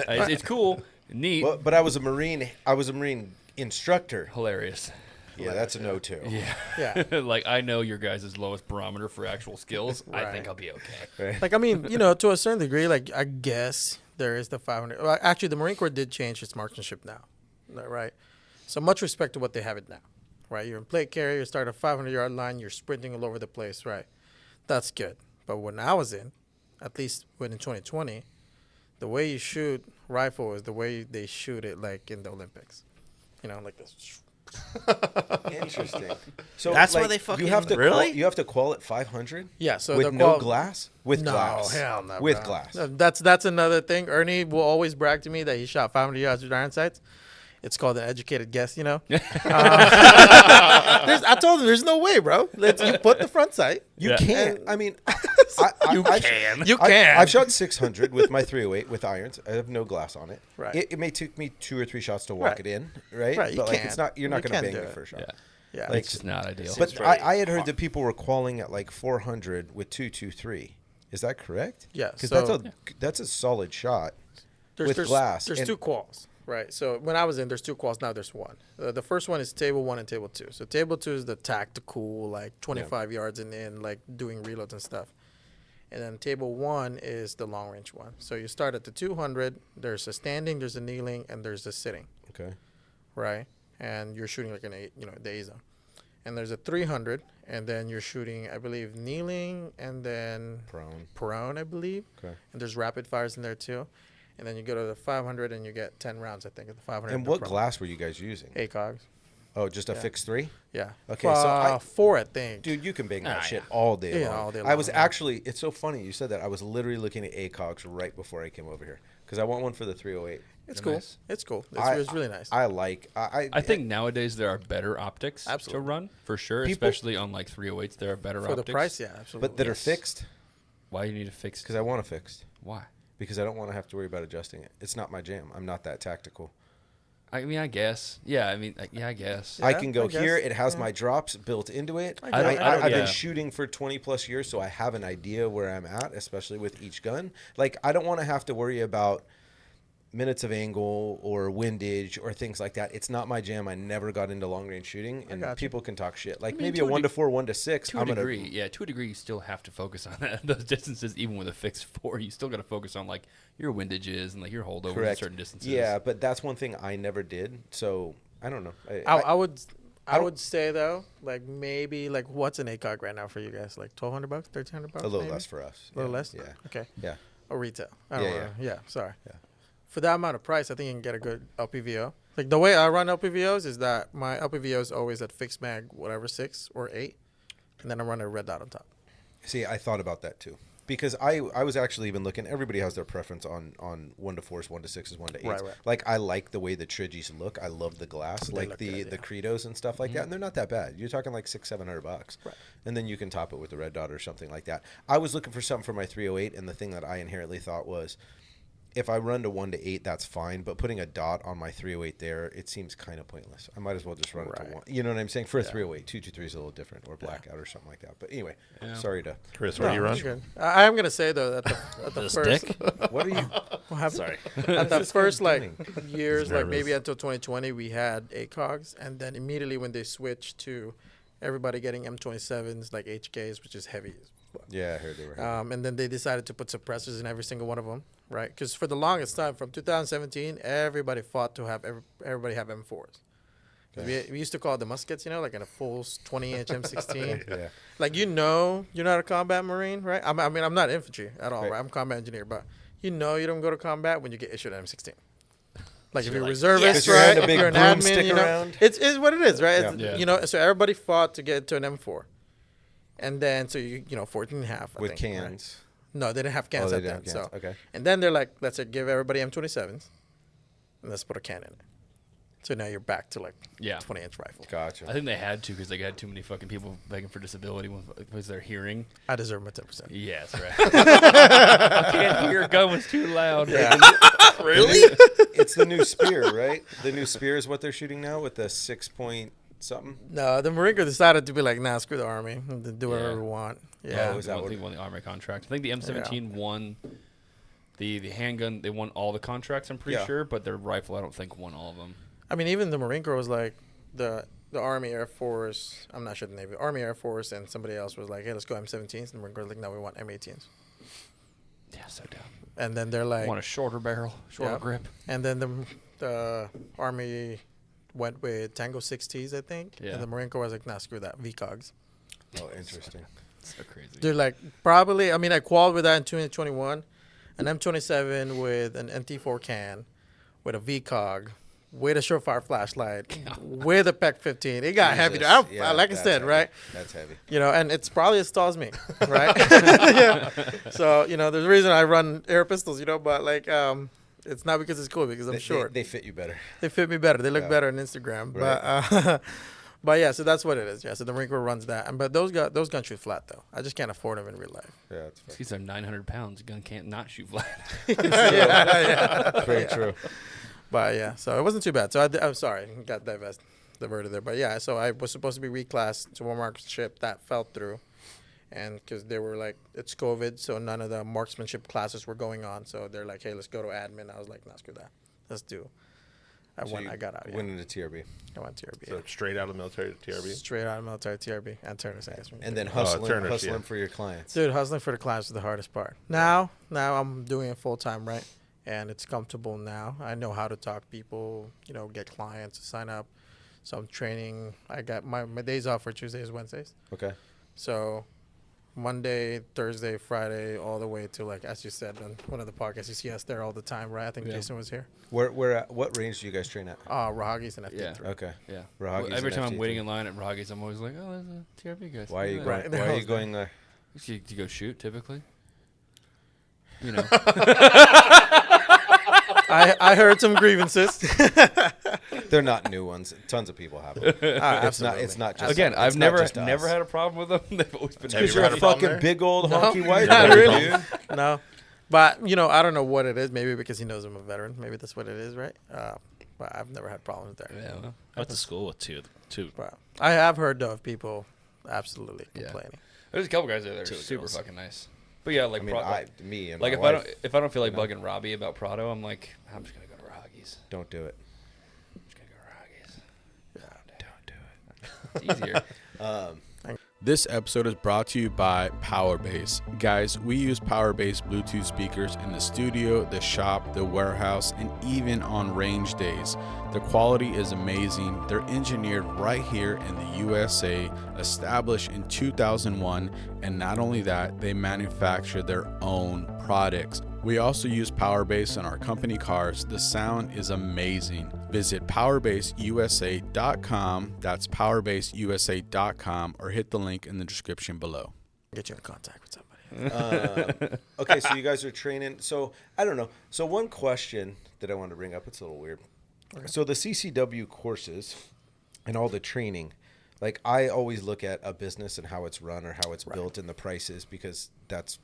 It's cool, neat, But I was a Marine. I was a Marine instructor. hilarious. Yeah, that's a no too. Yeah. Like, I know your guys' lowest barometer for actual skills. I Right. think I'll be okay. Like, I mean, to a certain degree, like, I guess there is the 500. Well, actually, the Marine Corps did change its marksmanship now, right? So much respect to what they have it now, right? You're in plate carrier, you start a 500-yard line, you're sprinting all over the place, right? That's good. But when I was in, at least in 2020, the way you shoot rifle is the way they shoot it, like, in the Olympics. Like this. Interesting. So That's why like, they fucking- you have to Really? you have to qual at 500 Yeah, so with the no qual- glass. With No, glass. hell no. With bro. glass. No, That's another thing. Ernie will always brag to me that he shot 500 yards with iron sights. It's called an educated guess, I told him there's no way, bro. You put the front sight. You Yeah. can't. I mean, You I've can. shot 600 with my 308 with irons. I have no glass on it. Right. It may take me 2 or 3 shots to walk Right. it in, right? Right, you But like, can. it's not. You're not You going to can bang do the it. first shot. Yeah. Yeah. Like, It's just not ideal. But I had heard that people were qualling at like 400 with 223. Is that correct? Yeah, Because so- that's a solid shot. with there's, glass. There's and- 2 quals, right? So when I was in, there's 2 quals. Now there's 1. The first one is table 1 and table 2. So table 2 is the tactical, like 25 yards and in, like doing reloads and stuff. And then table 1 is the long range one. So you start at the 200. There's a standing, there's a kneeling, and there's a sitting, Okay. right? And you're shooting like the A zone. And there's a 300, and then you're shooting, I believe, kneeling and then prone, I believe. Okay. And there's rapid fires in there too. And then you go to the 500 and you get 10 rounds, I think, at the 500. And what glass were you guys using? ACOGs. Oh, just a Yeah. fixed 3? Yeah. Okay, so I- 4, I think. Dude, you can bang that Ah, shit yeah. all day Yeah, long. all day I was long, yeah. actually, it's so funny you said that. I was literally looking at ACOGs right before I came over here because I want one for the 308. It's They're cool. nice. It's cool. I- It's really nice. I think nowadays there are better optics Absolutely. to run, for sure, People- especially on like 308s. There are better For optics. the price, yeah, absolutely. but that are fixed Why do you need a fixed? because I want a fixed Why? because I don't want to have to worry about adjusting it. It's not my jam. I'm not that tactical. I mean, I guess. Yeah, I mean, I guess. I Yeah, can go I guess, here. It has yeah. my drops built into it. I don't- I've yeah. been shooting for 20 plus years, so I have an idea where I'm at, especially with each gun. Like, I don't want to have to worry about minutes of angle or windage or things like that. It's not my jam. I never got into long range shooting, and gotcha. people can talk shit. Like mean, maybe to a a 1 to 4, 1 to 6. To a degree, to a degree, you still have to focus on that. Those distances, even with a fixed 4, you still got to focus on like your windages and like your holdovers at Correct. certain distances. Yeah, but that's one thing I never did. So I don't know. I would. I don't- would say though, like maybe like what's an ACOG right now for you guys? Like $1,200, $1,300. a little maybe? less for us. A little Yeah, less. Yeah. Okay. Yeah. Or retail. I don't Yeah, know. Yeah. Sorry. Yeah. For that amount of price, I think you can get a good LPVO. Like the way I run LPVOs is that my LPVO is always at fixed mag, whatever 6 or 8, and then I run a red dot on top. See, I thought about that too. Because I was actually even looking. Everybody has their preference on 1 to 4s, 1 to 6s, 1 to 8s. Right. Like I like the way the Trigis look. I love the glass, They like look the good, the yeah. Credos and stuff like that. And they're not that bad. You're talking like $600-700, Right. and then you can top it with the red dot or something like that. I was looking for something for my 308, and the thing that I inherently thought was, if I run to 1 to 8, that's fine. But putting a dot on my 308 there, it seems kind of pointless. I might as well just run it to Right. 1. You know what I'm saying? For a 308, 223 is a little different, or blackout or something like that. But anyway, sorry to. Chris, where do you run? Good. I am gonna say though that at the This first, dick? What are you? what happened? Sorry. At the first like doing? years, like nervous. maybe until 2020, we had ACOGs, and then immediately when they switched to everybody getting M27s, like HKs, which is heavy. Yeah, I heard they were. And then they decided to put suppressors in every single one of them, right? Because for the longest time, from 2017, everybody fought to have everybody have M4s. We used to call it the muskets, like in a full 20-inch M16. Yeah. Like, you're not a combat Marine, right? I'm not infantry at all, Right. right? I'm a combat engineer, but you don't go to combat when you get issued an M16. Like, if you're a like, reservist, yes. You're right? in a If big you're an broomstick admin, around. it's what it is, right? Yeah. It's, so everybody fought to get to an M4. And then, so 14 and a half, I With think, right? cans. No, they didn't have cans they at didn't that. have cans. So, Okay. and then they're like, let's give everybody M27s, and let's put a can in it. So now you're back to 20-inch rifle. Gotcha. I think they had to because they had too many fucking people begging for disability because their hearing. I deserve my 10%. Yeah, that's right. I can't hear. Gun was too loud. Yeah. Really? It's the new spear, right? The new spear is what they're shooting now with the 6 point something. No, the Marine Corps decided to be like, nah, screw the Army. Do whatever Yeah. we want. Yeah. Oh, is that I what- think won the Army contract. I think the M17 won the handgun. They won all the contracts, I'm pretty Yeah. sure, but their rifle, I don't think, won all of them. I mean, even the Marine Corps was like, the Army, Air Force, I'm not sure the Navy, Army, Air Force, and somebody else was like, hey, let's go M17s. And the Marine Corps was like, no, we want M18s. Yeah, so down. And then they're like, Want a shorter barrel, shorter Yep. grip. and then the Army went with Tango 6Ts, I think. Yeah. And the Marine Corps was like, nah, screw that, VCOGs. Oh, interesting. So crazy. They're like, probably, I mean, I qualified with that in 2021, an M27 with an NT4 can, with a VCOG, with a surefire flashlight, with a PEC 15. It got heavy. Jesus. Yeah, Like I that's said, heavy. right? That's heavy. And it's probably as tall as me, right? Yeah. So, there's a reason I run air pistols, but it's not because it's cool, because I'm short. They fit you better. They fit me better. They look Yeah. better on Instagram. Right. But yeah, so that's what it is. Yeah, so the Marine Corps runs that. But those guns shoot flat, though. I just can't afford them in real life. Yeah, that's fair. These are 900 pounds. A gun can't not shoot flat. yeah. Very true. But yeah, so it wasn't too bad. So I'm sorry, got diverted there. But yeah, so I was supposed to be reclassed to one marksmanship. That fell through. And because they were like, it's COVID, so none of the marksmanship classes were going on. So they're like, hey, let's go to admin. I was like, nah, screw that. Let's do. I got out. Yeah. Went into TRB. I went TRB. So straight out of the military to TRB. Straight out of military TRB and Turner's. I guess. And then Turner's, hustling yeah. for your clients. Dude, hustling for the clients is the hardest part. Now I'm doing it full time, right? And it's comfortable now. I know how to talk to people, get clients to sign up. So I'm training. I got my days off for Tuesdays, Wednesdays. Okay. So Monday, Thursday, Friday, all the way to as you said on one of the podcasts, you see us there all the time, right? I think Yeah. Jason was here. Where at, what range do you guys train at? Rahagi's and FD3. Yeah. Okay. Yeah. Rahagi's Every and time I'm FT3. waiting in line at Rahagi's, I'm always like, oh, there's a TRB guy. Why are you Look going? at Right. Why are you going there? that. You go shoot, typically. I heard some grievances. They're not new ones. Tons of people have them. It's not. It's not just. Again, it's I've not never just us. had a problem with them. They've always been. Have you Because ever you're had a a problem fucking there? big old No, honky white. not guy, really. dude. No. But, I don't know what it is. Maybe because he knows I'm a veteran. Maybe that's what it is, right? But I've never had problems there. Yeah. Well, I went to school with two. But I have heard, though, of people absolutely Yeah. complaining. there's a couple guys there that are Two super girls. fucking nice. But yeah, like I mean, me and like my if wife, I don't feel like you know? bugging Robbie about Prado, I'm like, I'm just gonna go to Rahagi's. don't do it. I'm just gonna go to Rahagi's. Don't do it. It's easier. This episode is brought to you by Powerbase. Guys, we use Powerbase Bluetooth speakers in the studio, the shop, the warehouse, and even on range days. The quality is amazing. They're engineered right here in the USA, established in 2001, and not only that, they manufacture their own products. We also use Powerbase in our company cars. The sound is amazing. Visit powerbaseusa.com. That's powerbaseusa.com, or hit the link in the description below. Get you in contact with somebody. Okay, so you guys are training. So I don't know. So one question that I wanted to bring up, it's a little weird. So the CCW courses and all the training, like I always look at a business and how it's run or how it's built and the prices, because that's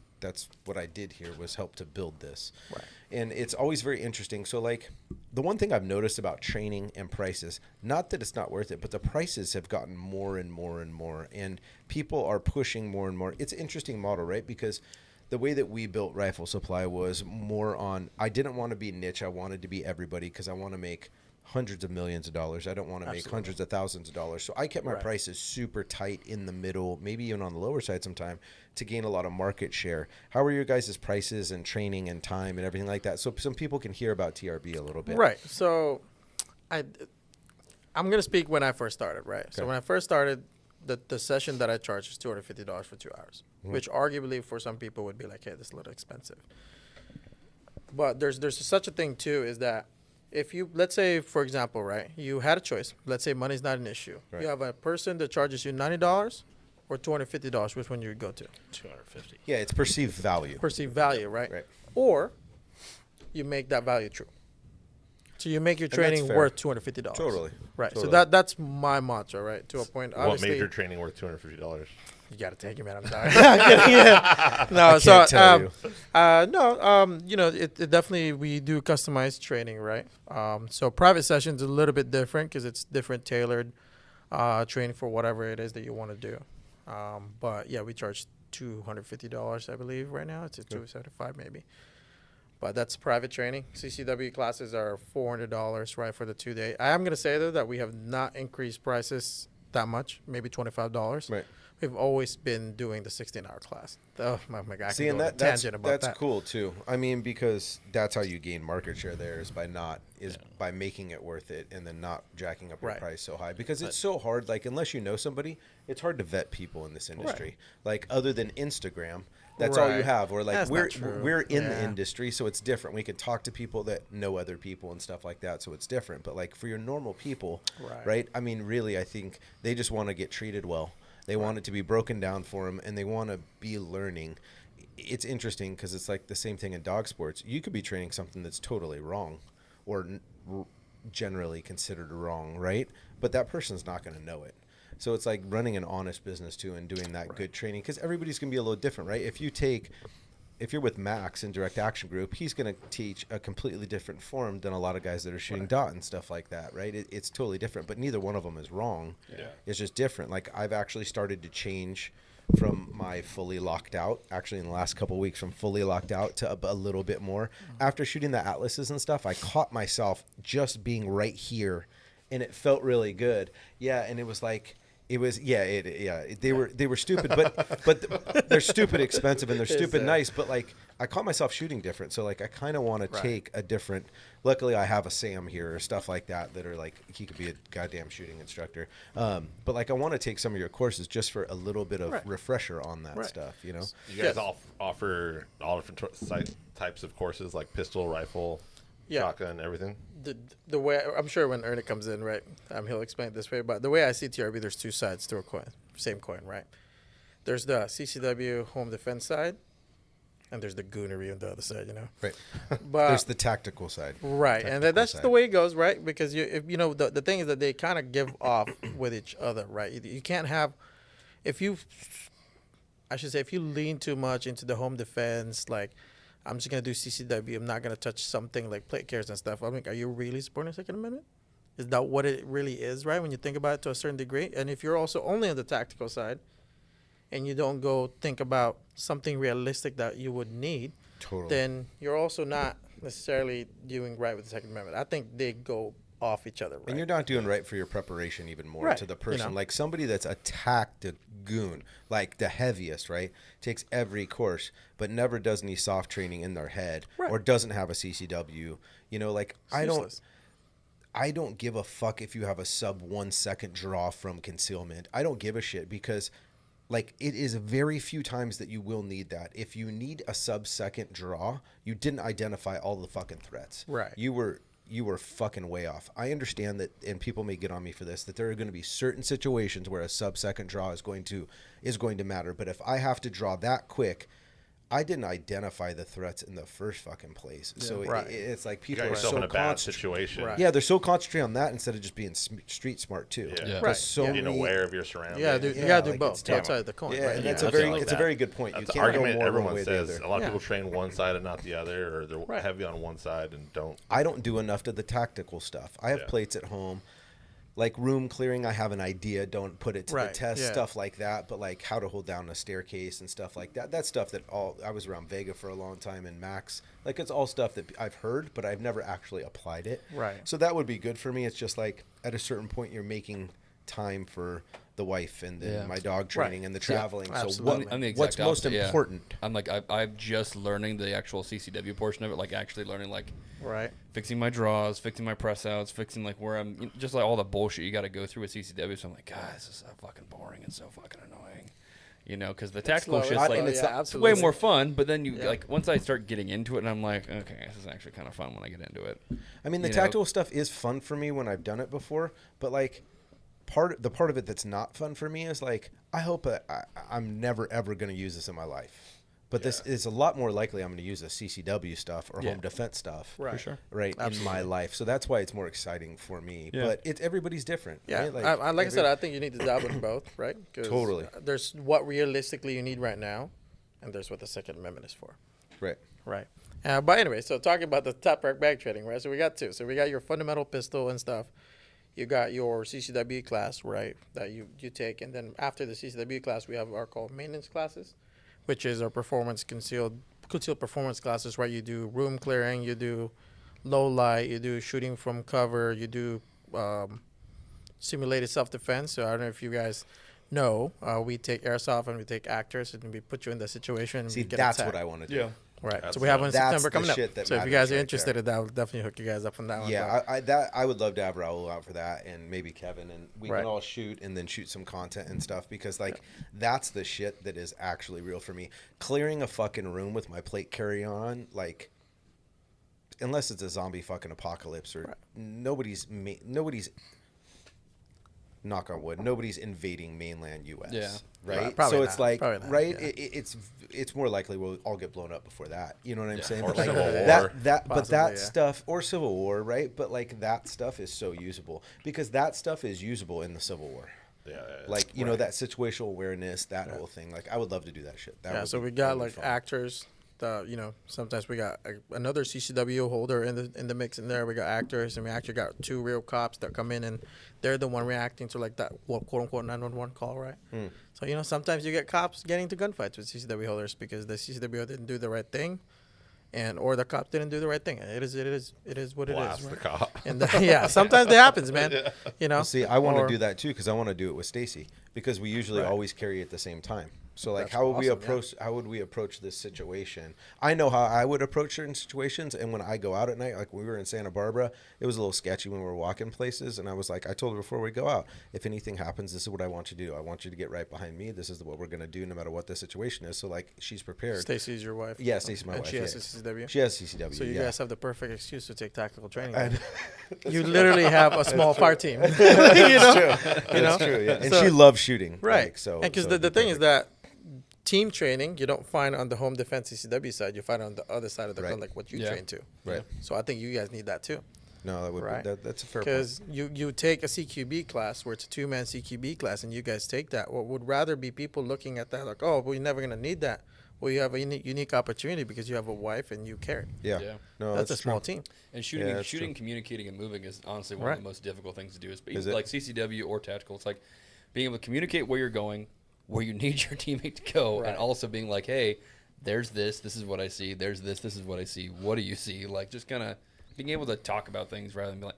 what I did here was help to build this. Right. And it's always very interesting. So like the one thing I've noticed about training and prices, not that it's not worth it, but the prices have gotten more and more and more, and people are pushing more and more. It's an interesting model, right? Because the way that we built Rifle Supply was more on, I didn't want to be niche. I wanted to be everybody, because I want to make hundreds of millions of dollars. I don't want to make Absolutely. hundreds of thousands of dollars. So I kept my Right. prices super tight in the middle, maybe even on the lower side sometime, to gain a lot of market share. How are your guys' prices and training and time and everything like that? So some people can hear about TRB a little bit. Right. So I'm gonna speak when I first started, right? So Okay. when I first started, the session that I charged is $250 for 2 hours, which arguably for some people would be like, hey, this is a little expensive. But there's such a thing too, is that if you, let's say for example, right, you had a choice. Let's say money's not an issue. Right. You have a person that charges you $90 or $250. Which one you would go to? 250. Yeah, it's perceived value. Perceived value, right? Right. Or you make that value true. So you make your that's training fair. worth $250. Totally. Right. Totally. So that's my mantra, right? To a point. What Obviously, made your training worth $250? you got to take it, man. I'm sorry. I'm kidding. Yeah. No, I can't tell you. you know, it definitely, we do customized training, right? So private sessions is a little bit different because it's different tailored training for whatever it is that you want to do. But yeah, we charge $250, I believe, right now. It's at $275 maybe. But that's private training. CCW classes are $400, right, for the 2 day. I am gonna say though that we have not increased prices that much, maybe $25. Right. We've always been doing the 16-hour class. Oh my God! I See, can and go on a that's tangent about that. cool too. I mean, because that's how you gain market share. There is by making it worth it, and then not jacking up your Right. price so high. Because it's so hard. Like unless you know somebody, it's hard to vet people in this industry. Like other than Instagram, that's all you Right. have. Or like That's we're not true. we're in the Yeah. industry, so it's different. We can talk to people that know other people and stuff like that, so it's different. But like for your normal people, Right. I mean, really, I think they just want to get treated well. They want it to be broken down for them, and they want to be learning. It's interesting because it's like the same thing in dog sports. You could be training something that's totally wrong or generally considered wrong, right? But that person's not going to know it. So it's like running an honest business too and doing that good training, because everybody's going to be a little different, right? If you're with Max in Direct Action Group, he's going to teach a completely different form than a lot of guys that are shooting dot and stuff like that, right? It's totally different, but neither one of them is wrong. Yeah. It's just different. Like I've actually started to change from my fully locked out, actually in the last couple of weeks, from fully locked out to a little bit more. After shooting the Atlases and stuff, I caught myself just being right here, and it felt really good. Yeah, and it was like, they were stupid, but they're stupid expensive and they're stupid nice. But like I caught myself shooting different, so like I kind of want to take a different. Luckily, I have a Sam here or stuff like that are like he could be a goddamn shooting instructor. But like I want to take some of your courses just for a little bit of refresher on that stuff, you know. You guys all offer all different types of courses, like pistol, rifle, shotgun, everything. The way, I'm sure when Ernie comes in, right, he'll explain it this way. But the way I see TRB, there's two sides to a coin, same coin, right? There's the CCW home defense side, and there's the goonery on the other side, you know. Right. But There's the tactical side. right, and that's side. the way it goes, right? Because the thing is that they kind of give off with each other, right? You can't have, if you lean too much into the home defense, like, I'm just going to do CCW, I'm not going to touch something like plate carriers and stuff. I'm like, are you really supporting the Second Amendment? Is that what it really is, right? When you think about it to a certain degree. And if you're also only on the tactical side and you don't go think about something realistic that you would need, then you're also not necessarily doing right with the Second Amendment. I think they go off each other, right? And you're not doing right for your preparation even more Right, to the person. you know? Like somebody that's attacked a goon, like the heaviest, right? Takes every course, but never does any soft training in their head Right. or doesn't have a CCW. You know, like Useless. I don't give a fuck if you have a sub 1 second draw from concealment. I don't give a shit because like it is very few times that you will need that. If you need a sub second draw, you didn't identify all the fucking threats. Right. You were fucking way off. I understand that, and people may get on me for this, that there are going to be certain situations where a sub-second draw is going to matter. But if I have to draw that quick, I didn't identify the threats in the first fucking place. So right. it's like You people got are yourself so in a bad situation. Right. Yeah, they're so concentrated on that instead of just being street smart too. Yeah. Yeah. Right. So Being many- aware of your surroundings. Yeah, dude, you Yeah, got to do like, both. it's Both sides of the coin, Yeah, right? and Yeah. that's Absolutely. a very good point. That's You the can't go argument more one everyone way or the says. other. A lot of Yeah. people train one side and not the other, or they're Right. heavy on one side and don't. I don't do enough to the tactical stuff. I have Yeah. plates at home. Like room clearing, I have an idea. Don't put it to the Right, test, yeah. stuff like that. But like how to hold down a staircase and stuff like that. That's stuff that I was around Vega for a long time and Max. Like it's all stuff that I've heard, but I've never actually applied it. Right. So that would be good for me. It's just like at a certain point, you're making time for the wife and then Yeah. my dog training and the traveling. So absolutely. what, I'm the exact what's most opposite, yeah. important? I'm like I'm just learning the actual CCW portion of it, like actually learning like Right. fixing my draws, fixing my press outs, fixing like where I'm just like all the bullshit you got to go through with CCW. So I'm like, God, this is so fucking boring and so fucking annoying, you know, because the tactical slow. shit's It's like slow, it's yeah, way absolutely. more fun. But then you Yeah. like once I start getting into it, and I'm like, okay, this is actually kind of fun when I get into it. I mean, the You know? tactical stuff is fun for me when I've done it before, but like part of it that's not fun for me is like I hope I'm never ever going to use this in my life. But this is a lot more likely I'm going to use the CCW stuff or home defense stuff, Right. For sure. right, in Absolutely. my life. So that's why it's more exciting for me. Yeah. But it's everybody's different. Yeah, right? like I said, I think you need to dabble in both, right? 'Cause Totally. There's what realistically you need right now, and there's what the Second Amendment is for. right. Right. But anyway, so talking about the top rack bag trading, right? So we got two. So we got your fundamental pistol and stuff. You got your CCW class, right, that you take. And then after the CCW class, we have our called maintenance classes, which is our concealed performance classes, right? You do room clearing, you do low light, you do shooting from cover, you do simulated self-defense. So I don't know if you guys know, we take airsoft and we take actors and we put you in the situation and See, you get that's attacked. what I want to do. Yeah. Right. That's So we have one in that's September the coming up. shit that So if you matters guys are right interested there. in that, I'll definitely hook you guys up on that one. Yeah, I would love to have Raul out for that, and maybe Kevin, and we Right. can all shoot and then shoot some content and stuff because like that's the shit that is actually real for me. Clearing a fucking room with my plate carry on, like unless it's a zombie fucking apocalypse or nobody's knock on wood, nobody's invading mainland U.S. Yeah. Right. Probably so it's not. like Probably not, right. yeah. It's more likely we'll all get blown up before that. You know what I'm saying? Or But like Civil War. that but Possibly, that yeah. stuff or Civil War, right? But like that stuff is so usable because that stuff is usable in the Civil War. Yeah. Like you know that situational awareness, that whole thing. Like I would love to do that shit. That Yeah, would so be we got really like fun. actors. Sometimes we got another CCW holder in the mix in there. We got actors, and we actually got two real cops that come in, and they're the one reacting to like that quote unquote 911 call, right? So sometimes you get cops getting into gunfights with CCW holders because the CCW didn't do the right thing, or the cops didn't do the right thing. It is what it Blast is. the Right? cop. And sometimes that happens, man. Well, see, I want Or- to do that too because I want to do it with Stacy because we usually Right. always carry at the same time. So like, That's how would we awesome, yeah. approach? How would we approach this situation? I know how I would approach certain situations, and when I go out at night, like when we were in Santa Barbara, it was a little sketchy when we were walking places, and I was like, I told her before we go out, if anything happens, this is what I want you to do. I want you to get right behind me. This is what we're gonna do, no matter what the situation is. So like, she's prepared. Stacy's your wife. Yeah, Stacy's my and wife. she has yeah. CCW. She has CCW. So you yeah. guys have the perfect excuse to take tactical training. And- You literally have a small fire team. That's true. Yeah, and So- she loves shooting. Right. Like, so because so the it'd be thing is perfect. that team training you don't find on the home defense CCW side. You find on the other side of the gun, like what you Yeah. train to. Right. So I think you guys need that too. No, that would Right. be, that's a fair point. Because you take a CQB class where it's a 2-man CQB class and you guys take that. What would rather be people looking at that like, oh, we're never going to need that. Well, you have a unique opportunity because you have a wife and you carry. Yeah. Yeah. No, That's a true. small team. And shooting, Yeah, that's true. communicating, and moving is honestly one Right. of the most difficult things to do. Is it? Like CCW or tactical. It's like being able to communicate where you're going, where you need your teammate to go, Right. and also being like, hey, there's this. This is what I see. There's this. This is what I see. What do you see? Like just kind of being able to talk about things rather than be like,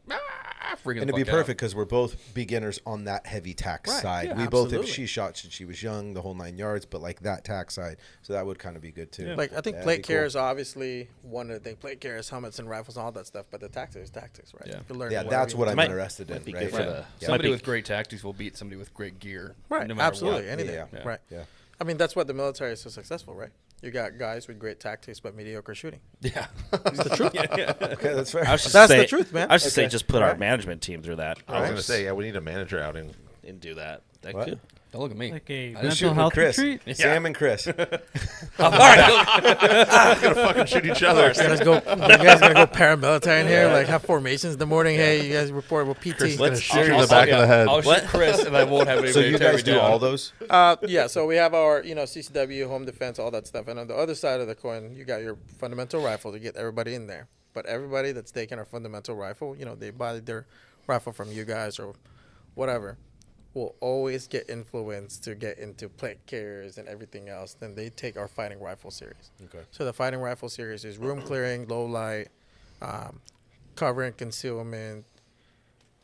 freaking. And the to be fuck out. perfect because we're both beginners on that heavy tax Right. side. Yeah, we both have absolutely. she shot since she was young, the whole 9 yards, but like that tax side. So that would kind of be good too. Like I think That'd plate be cool. care is obviously one of the things. Plate care is helmets and rifles and all that stuff, but the tactics is tactics, right? Yeah. You can learn Yeah, whatever that's you what need I'm to. Might- interested in. might be Right. good for Yeah. the- Yeah. Somebody Might with great tactics will beat somebody with great gear. Right, No matter absolutely, what. anything. Yeah. Yeah. Right. Yeah. I mean, that's what the military is so successful, right? You got guys with great tactics but mediocre shooting. Yeah. It's the truth. Okay, that's fair. I was just That's the say- truth, man. I was just say, Okay. just put our Right. management team through that. I was gonna say, yeah, we need a manager out in. and do that. That What? could. Don't look at me. Like a I We're didn't shooting mental with health Chris. retreat. Sam and Chris. All right. We're gonna fucking shoot each other. You guys gonna go paramilitary in here? Like have formations in the morning? Hey, you guys report with PT. Let's shoot you in the back of the head. I'll shoot Chris, and I won't have anybody So you tear me guys do down. all those? Yeah, so we have our CCW, home defense, all that stuff, and on the other side of the coin, you got your fundamental rifle to get everybody in there. But everybody that's taking our fundamental rifle, they buy their rifle from you guys or whatever, will always get influenced to get into plate carriers and everything else. Then they take our fighting rifle series. Okay. So the fighting rifle series is room clearing, low light, cover and concealment,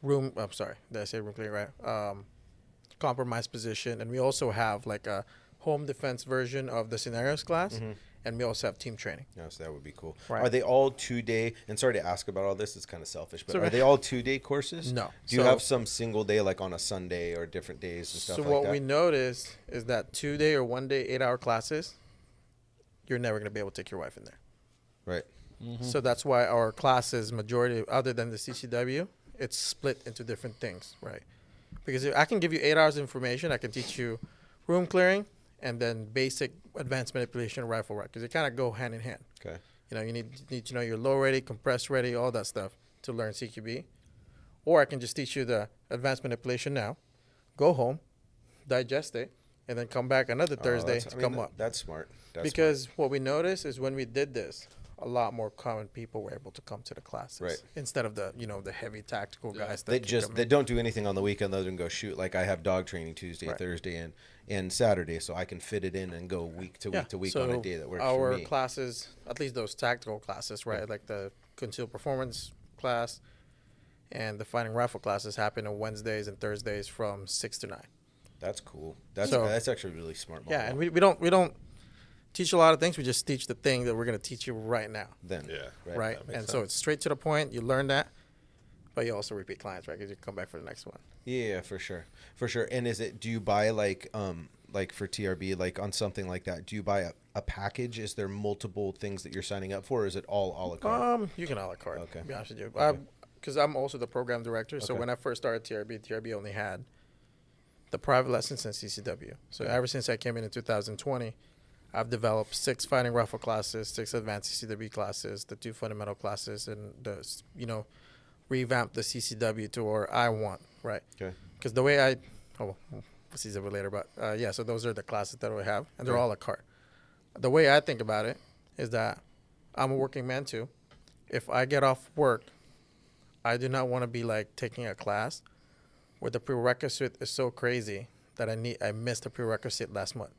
I'm sorry, did I say room clearing, right? compromised position, and we also have like a home defense version of the scenarios class, and we also have team training. Yeah, so that would be cool. Right. Are they all 2-day? And sorry to ask about all this; it's kind of selfish, but So- are they all 2-day courses? No. Do you So- have some single day, like on a Sunday or different days and stuff So like what that? we noticed is that 2-day or 1-day 8-hour classes, you're never going to be able to take your wife in there. Right. So that's why our classes, majority, other than the CCW, it's split into different things, right? Because if I can give you 8 hours of information, I can teach you room clearing and then basic advanced manipulation of rifle, right? Because they kind of go hand in hand. Okay. You know, you need to know your low ready, compress ready, all that stuff to learn CQB. Or I can just teach you the advanced manipulation now, go home, digest it, and then come back another Thursday to come up. That's smart. That's Because what we noticed is when we did this, a lot more common people were able to come to the classes, Right. instead of the the heavy tactical guys. They that keep just coming. they don't do anything on the weekend other than go shoot. Like I have dog training Tuesday, Right. Thursday, and Saturday, so I can fit it in and go week to week to week on a day that works our for me. classes, at least those tactical classes, right, like the concealed performance class and the fighting rifle classes, happen on Wednesdays and Thursdays from 6 to 9. That's cool. That's So- that's actually really smart. Yeah, model. and we don't teach a lot of things. We just teach the thing that we're going to teach you right now, then Yeah. right? that makes And so sense. it's straight to the point. You learn that, but you also repeat clients, right? Because you come back for the next one. Yeah, for sure, for sure. And do you buy like for TRB, like on something like that? Do you buy a package? Is there multiple things that you're signing up for, or is it all a la carte? You can a la carte. Okay. To be honest with you, Okay. because I'm also the program director. So Okay. when I first started TRB only had the private lessons and CCW. So Okay. ever since I came in 2020, I've developed 6 fighting rifle classes, 6 advanced CCW classes, the 2 fundamental classes, and revamp the CCW to where I want, right? Okay. Because the way we'll see that later, but yeah, so those are the classes that we have, and they're Okay. all a la carte. The way I think about it is that I'm a working man too. If I get off work, I do not want to be like taking a class where the prerequisite is so crazy that I missed the prerequisite last month.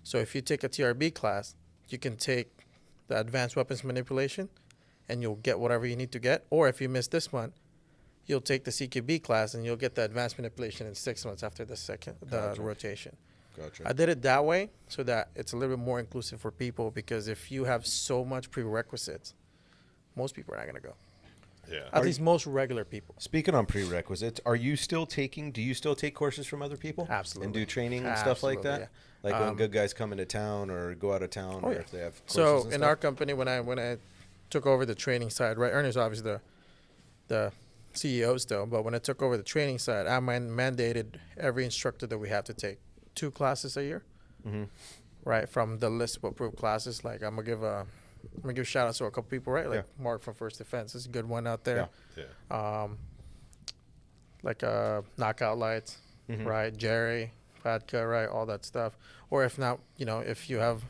So if you take a TRB class, you can take the advanced weapons manipulation and you'll get whatever you need to get. Or if you miss this one, you'll take the CQB class and you'll get the advanced manipulation in 6 months after the Gotcha. rotation. Gotcha. I did it that way so that it's a little bit more inclusive for people, because if you have so much prerequisites, most people are not going to go. Yeah. At least most regular people. Speaking on prerequisites, do you still take courses from other people? Absolutely. And do training and stuff like that? Absolutely, Like when good guys come into town or go out of town, Oh, or yeah. if they have courses So and in stuff? our company, when I took over the training side, right, Ernie's obviously the CEO still, but when I took over the training side, I mandated every instructor that we have to take 2 classes a year, right, from the list of approved classes. Like I'm gonna give shout outs to a couple people, right, like Mark from First Defense is a good one out there. Yeah. Like Knockout Lights, right, Jerry, Padka, right, all that stuff. Or if not, if you have,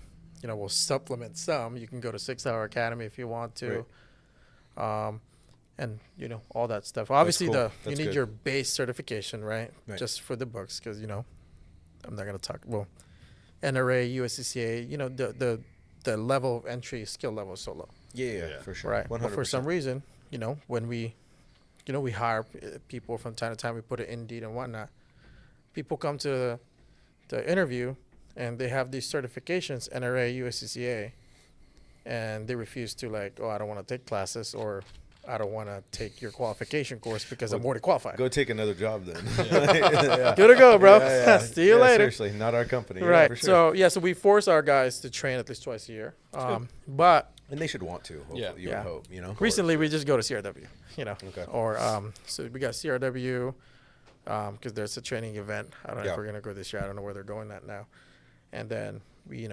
we'll supplement some. You can go to 6 Hour Academy if you want to. And all that stuff. Obviously, cool. you That's need good. your base certification, right? Right. Just for the books, because I'm not gonna talk. Well, NRA, USCCA, the level of entry skill level is so low, Yeah, Yeah. for sure. right? 100%. But for some reason, when we hire people from time to time, we put it in Indeed and whatnot. People come to the interview and they have these certifications, NRA, USCCA, and they refuse to I don't want to take classes, or I don't want to take your qualification course because I'm already qualified. Go take another job then. Good to go, bro. Yeah, yeah. See you Yeah, later. Seriously, not our company. Yeah, Right. for sure. So we force our guys to train at least twice a year. But And they should want to. Hopefully, Yeah. you Yeah. would hope. recently we just go to CRW, Okay. or so we got CRW because there's a training event. I don't know Yeah. if we're gonna go this year. I don't know where they're going at now. And then we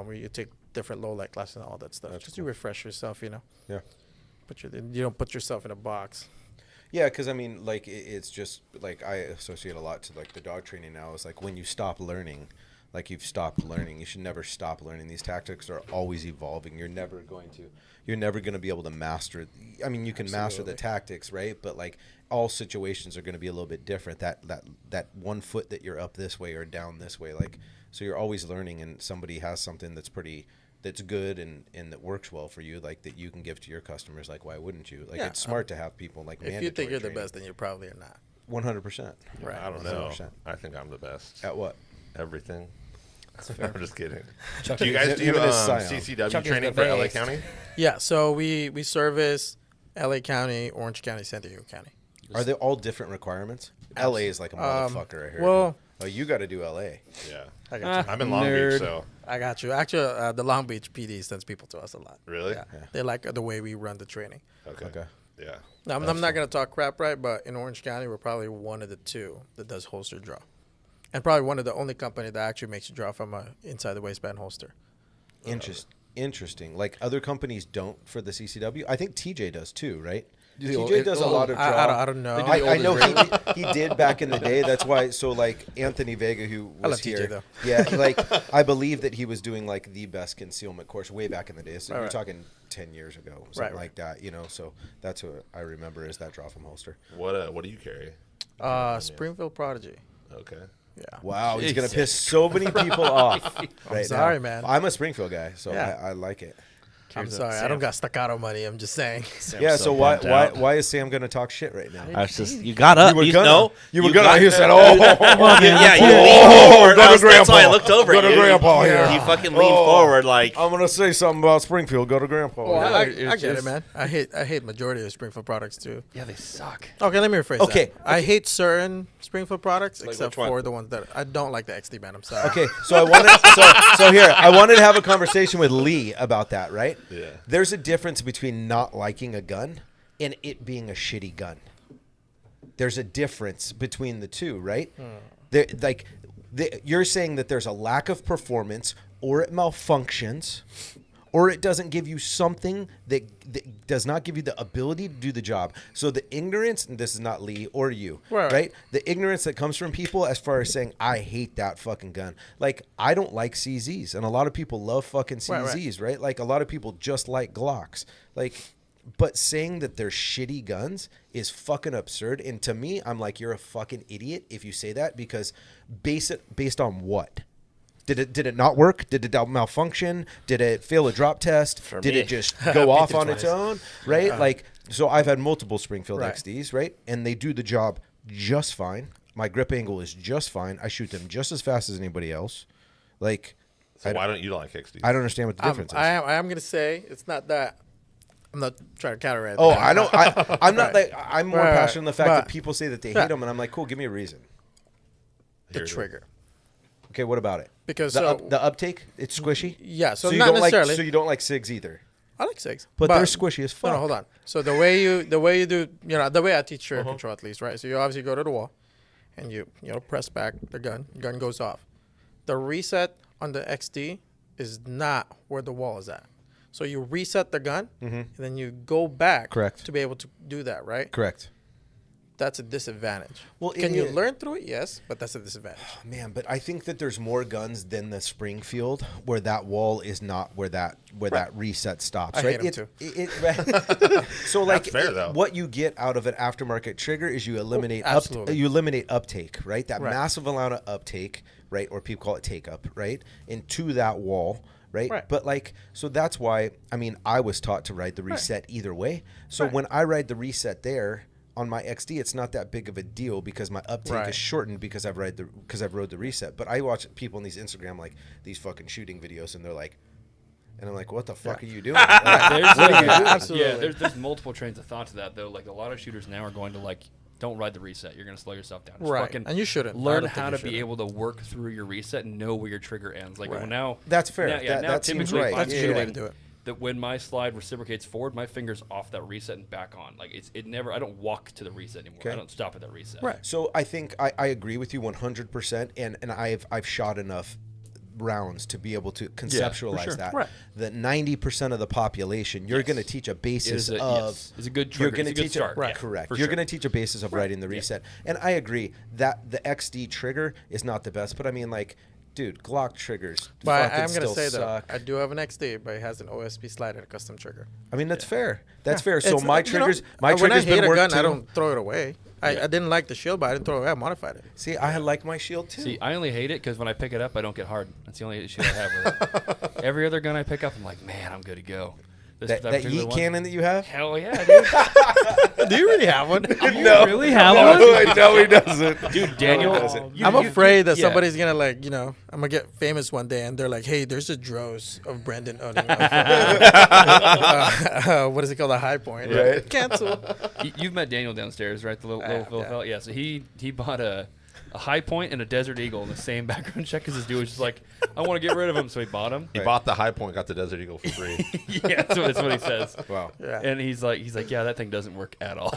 we take different low light classes and all that stuff, That's just cool. to refresh yourself. Yeah. You don't put yourself in a box. Yeah, because I mean, like it's just like I associate a lot to like the dog training now. Is like when you stop learning, like you've stopped learning. You should never stop learning. These tactics are always evolving. You're never going to be able to master. I mean, you can master the Absolutely. tactics, right? But like all situations are going to be a little bit different. That 1 foot that you're up this way or down this way, like so you're always learning. And somebody has something that's good and that works well for you, like that you can give to your customers. Like, why wouldn't you? Like, Yeah, it's smart to have people like If you think mandatory you're the training. best, then you probably are not. 100%. Right. I don't know. 100%. I think I'm the best. At what? Everything. I'm just kidding. Do Chucky- you guys do him and his scion. CCW Chucky's training the for LA best. County? Yeah, so we service LA County, Orange County, San Diego County. Are they all different requirements? LA is like a motherfucker, I heard. well- oh, you got to do LA. Yeah. I got I'm in Long Nerd. Beach, so I got you. Actually, the Long Beach PD sends people to us a lot. really? Yeah. They like the way we run the training. Okay. Okay. Yeah. Now, I'm not going to talk crap, right? But in Orange County, we're probably one of the two that does holster draw. And probably one of the only company that actually makes you draw from a inside the waistband holster. Interesting. Like other companies don't for the CCW. I think TJ does too, right? The old- TJ does a lot of draw. I don't know. I know he did back in the day. That's why. So like Anthony Vega, who I was love TJ here, though. yeah, like I believe that he was doing like the best concealment course way back in the day. So Right, we're right. talking 10 years ago, something Right, right. like that. You know, so that's what I remember is that draw from holster. What do you carry? Springfield Prodigy. Okay. Yeah. Wow, he's gonna Jesus piss so many people off. Right sorry, now. man. I'm a Springfield guy, so Yeah. I like it. I'm sorry. I don't got staccato money. I'm just saying. Sam's Yeah. So why bummed out. why is Sam gonna talk shit right now? I was just you got up. You know You were gonna. He said, "Oh, yeah, you leaned forward. go to That's why I Grandpa. looked over. Go at to you. Grandpa You- here. You fucking leaned Oh. forward like I'm gonna say something about Springfield. Go to Grandpa." Well, Yeah. I it's get it, just- man. I hate majority of Springfield products too. Yeah, they suck. Okay, let me rephrase Okay, that. I hate certain Springfield products except which one? for the ones that I don't like the XD band. I'm sorry. Okay, so I wanted to have a conversation with Lee about that, right? Yeah. There's a difference between not liking a gun and it being a shitty gun. There's a difference between the two, right? You're saying that there's a lack of performance, or it malfunctions, or it doesn't give you something that does not give you the ability to do the job. So the ignorance, and this is not Lee or you, right? The ignorance that comes from people as far as saying, I hate that fucking gun. Like, I don't like CZs, and a lot of people love fucking CZs, right? Like, a lot of people just like Glocks. Like, but saying that they're shitty guns is fucking absurd. And to me, I'm like, you're a fucking idiot if you say that, because based on what? Did it not work? Did it malfunction? Did it fail a drop test? Did me. it just go off on twice. its own? Right? Like, so I've had multiple Springfield Right. XDs, right? And they do the job just fine. My grip angle is just fine. I shoot them just as fast as anybody else. Like, So why don't you like XD? I don't understand what the difference is. I am gonna say it's not that. I'm not trying to counter it. Oh, I don't. I'm not like. I'm more Right, passionate on the fact that but- people say that they Yeah. hate them, and I'm like, cool. Give me a reason. the Here it is. trigger. Okay, what about it? Because the uptake, it's squishy. Yeah, so you not don't necessarily. like. So you don't like SIGs either. I like SIGs, But they're squishy as fuck. No, hold on. So the way you do, the way I teach trigger control at least, right? So you obviously go to the wall, and you press back the gun. Gun goes off. The reset on the XD is not where the wall is at. So you reset the gun, and then you go back. Correct. To be able to do that, right? Correct. That's a disadvantage. Well, Can you learn through it? Yes, but that's a disadvantage. Man, but I think that there's more guns than the Springfield where that wall is not where that reset stops. I Right? hate 'em too. So like, fair, though. what you get out of an aftermarket trigger is you eliminate absolutely. you eliminate uptake, right? That Right. massive amount of uptake, right? Or people call it take up, right? Into that wall. Right? Right. But like, so that's why, I mean, I was taught to ride the reset either way. So when I ride the reset there on my XD, it's not that big of a deal because my uptake Right. is shortened because I've rode the reset. But I watch people in these Instagram, like these fucking shooting videos, and they're like, and I'm like, what the fuck are you doing? Like, There's, what are you doing? Absolutely. Yeah, there's multiple trains of thought to that though. Like a lot of shooters now are going to like, don't ride the reset. You're gonna slow yourself down. Just Right. fucking And you shouldn't. I learn don't think how you to be should. able to work through your reset and know where your trigger ends. Like Right. well, now That's fair. Now, yeah, That- now that seems typically right. if I'm That's a good way to shooting, do it. that when my slide reciprocates forward, my finger's off that reset and back on. Like it never. I don't walk to the reset anymore. Okay. I don't stop at that reset. Right. So I think I agree with you 100%, and I've shot enough rounds to be able to conceptualize sure. that. Right. That 90% of the population, you're going to teach a basis of. It's a good You're trigger. going to It's a good teach start. right. Yeah, Correct. for You're sure. going to teach a basis of writing the reset, and I agree that the XD trigger is not the best. But I mean, like, dude, Glock triggers. But fucking I'm gonna still say suck. though, I do have an XD, but it has an OSP slide and a custom trigger. I mean, that's fair. That's fair. So It's- my you know, triggers, my when I triggers hate been a worked gun, too. I don't throw it away. I didn't like the shield, but I didn't throw it away. I modified it. See, I like my shield too. See, I only hate it because when I pick it up, I don't get hardened. That's the only issue I have with it. Every other gun I pick up, I'm like, man, I'm good to go. That particular yeet one. cannon that you have? Hell yeah, dude. Do you really have one? No, really have one? no, he doesn't. Dude, Daniel. I'm afraid that yeah. somebody's gonna I'm gonna get famous one day, and they're like, "Hey, there's a droves of Brendon owning what is it called, a high point?" Right. Cancel. You've met Daniel downstairs, right? The little Yeah, Phil yeah. fella. Yeah. So he bought a High Point and a Desert Eagle in the same background check because this dude was just like, I want to get rid of him, so he bought him. He bought the High Point, got the Desert Eagle for free. Yeah, that's what he says. Wow. Yeah. And he's like, yeah, that thing doesn't work at all.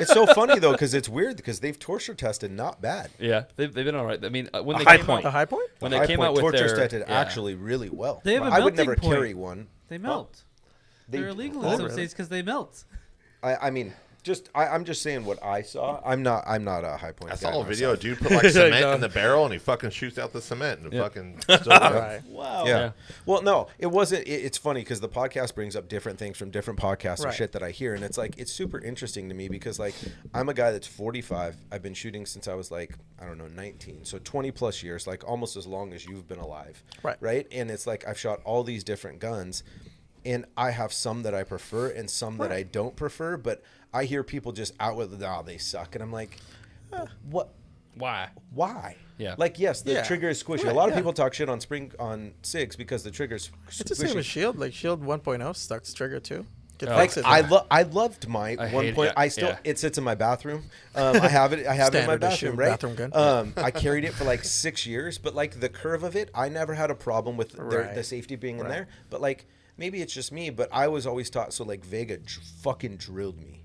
It's so funny though because it's weird because they've torture tested not bad. Yeah, they've been all right. I mean, when they High came Point. The out, high point? when High they came point out with torture their tested yeah. actually really well. They have a I would melting never point. carry one. They melt. They- They're illegal Oh, in some really? states because they melt. I mean, I'm just saying what I saw. I'm not a high point. I guy saw a video. A myself. dude put like cement in the barrel and he fucking shoots out the cement and fucking. Still Right. Wow. Yeah. Well, no, it wasn't. It's funny because the podcast brings up different things from different podcasts and Right. shit that I hear, and it's like it's super interesting to me because like I'm a guy that's 45. I've been shooting since I was like 19, so 20 plus years, like almost as long as you've been alive. Right. Right. And it's like I've shot all these different guns, and I have some that I prefer and some that I don't prefer, but I hear people just out with they suck, and I'm like, what? Why? Why? Yeah. Like, yes, the Yeah. trigger is squishy. Right, a lot of yeah. people talk shit on SIGs because the trigger's squishy. It's the same as Shield. Like Shield 1.0 sucks trigger too. Can Oh. fix Like it. I loved my I one hate it, point. yeah, I still yeah. it sits in my bathroom. I have it. I have it in my Standard issue bathroom. Right. bathroom gun. I carried it for like 6 years, but like the curve of it, I never had a problem with Right. the safety being in Right. there. But like maybe it's just me, but I was always taught. So like Vega fucking drilled me.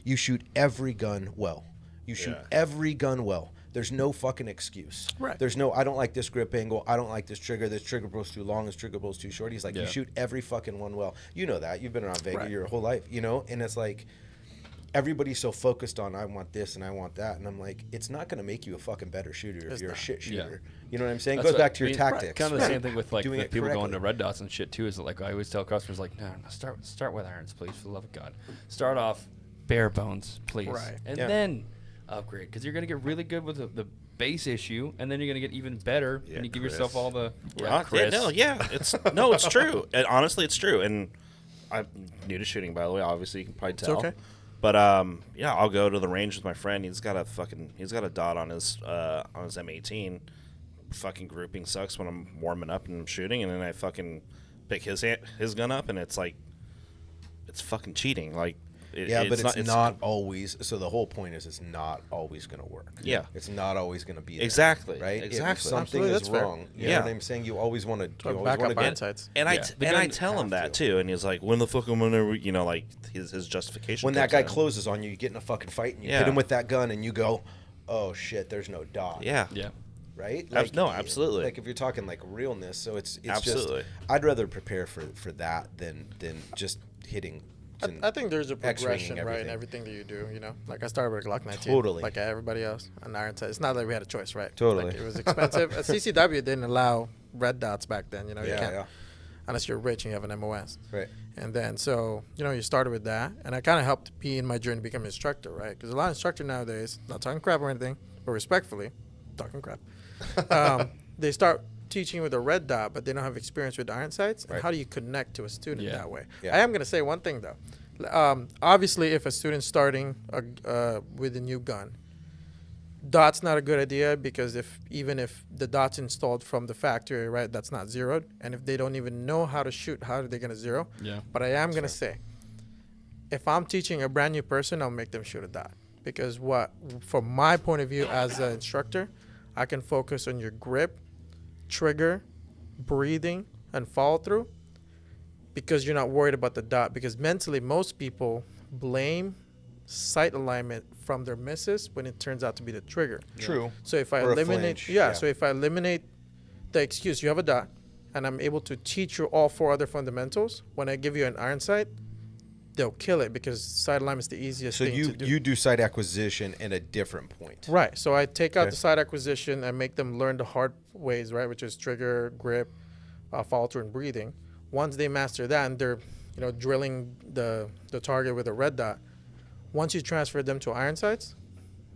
You shoot every gun well. You shoot Yeah. every gun well. There's no fucking excuse. Right. There's no, I don't like this grip angle. I don't like this trigger bow's too long. This trigger bow's too short. He's like, Yeah. you shoot every fucking one well. You know that. You've been around Vega Right. your whole life, you know? And it's like, everybody's so focused on, I want this and I want that. And I'm like, it's not going to make you a fucking better shooter if It's you're not. a shit Yeah. shooter. You know what I'm saying? That's Goes what- back to your I mean, tactics. Kind of the same thing with like Doing the it people going correctly. to red dots and shit too. Is that like I always tell customers like, no, start with irons, please, for the love of God. Start off bare bones, please, Right. and Yeah. then upgrade because you're gonna get really good with the base issue, and then you're gonna get even better Yeah, when you give Chris. yourself all the It's true. And honestly, it's true. And I'm new to shooting, by the way. Obviously, you can probably tell. okay. But yeah, I'll go to the range with my friend. He's got a dot on his M18. Fucking grouping sucks when I'm warming up and I'm shooting, and then I fucking pick his gun up, and it's like it's fucking cheating. Like Yeah, but it's not always. So the whole point is, it's not always going to work. Yeah. it's not always going to be there, Exactly, right. exactly. If something Absolutely, is that's fair. wrong, you Yeah. know what I'm saying. You always want to. You always Back want up to iron get. sights. And Yeah. I tell him that to. too, and he's like, "When the fuck am I gonna?" You know, like his justification. When that comes guy in. closes on you, you get in a fucking fight and you Yeah. hit him with that gun and you go, "Oh shit, there's no dot." Yeah, yeah. Right. No, absolutely. Like if you're talking like realness, so it's Absolutely. just. I'd rather prepare for that than just hitting. I think there's a X-raying progression, right, everything. in everything that you do. You know, like I started with a Glock 19, Totally. like everybody else, an iron sight. It's not like we had a choice, right? Totally. Like, it was expensive. CCW didn't allow red dots back then. You know, you Yeah, can't yeah. unless you're rich and you have an MOS. Right. And then so you started with that, and I kind of helped me in my journey to become an instructor, right? Because a lot of instructors nowadays, not talking crap or anything, but respectfully, talking crap. They start teaching with a red dot, but they don't have experience with iron sights. Right. And how do you connect to a student Yeah. that way? Yeah. I am going to say one thing though. Obviously, if a student's starting with a new gun, dot's not a good idea because even if the dot's installed from the factory, right, that's not zeroed, and if they don't even know how to shoot, how are they going to zero? Yeah. But I am going to say, if I'm teaching a brand new person, I'll make them shoot a dot because from my point of view as an instructor, I can focus on your grip, trigger, breathing, and follow through because you're not worried about the dot. Because mentally, most people blame sight alignment from their misses when it turns out to be the trigger. True. So if I Or a eliminate, flinch, so if I eliminate the excuse, you have a dot, and I'm able to teach you all 4 other fundamentals. When I give you an iron sight, they'll kill it because sight alignment is the easiest So thing to do. you do site acquisition at a different point. Right. So I take out Okay. the side acquisition and make them learn the hard ways, right, which is trigger, grip, follow through, and breathing. Once they master that and they're, drilling the target with a red dot, once you transfer them to iron sights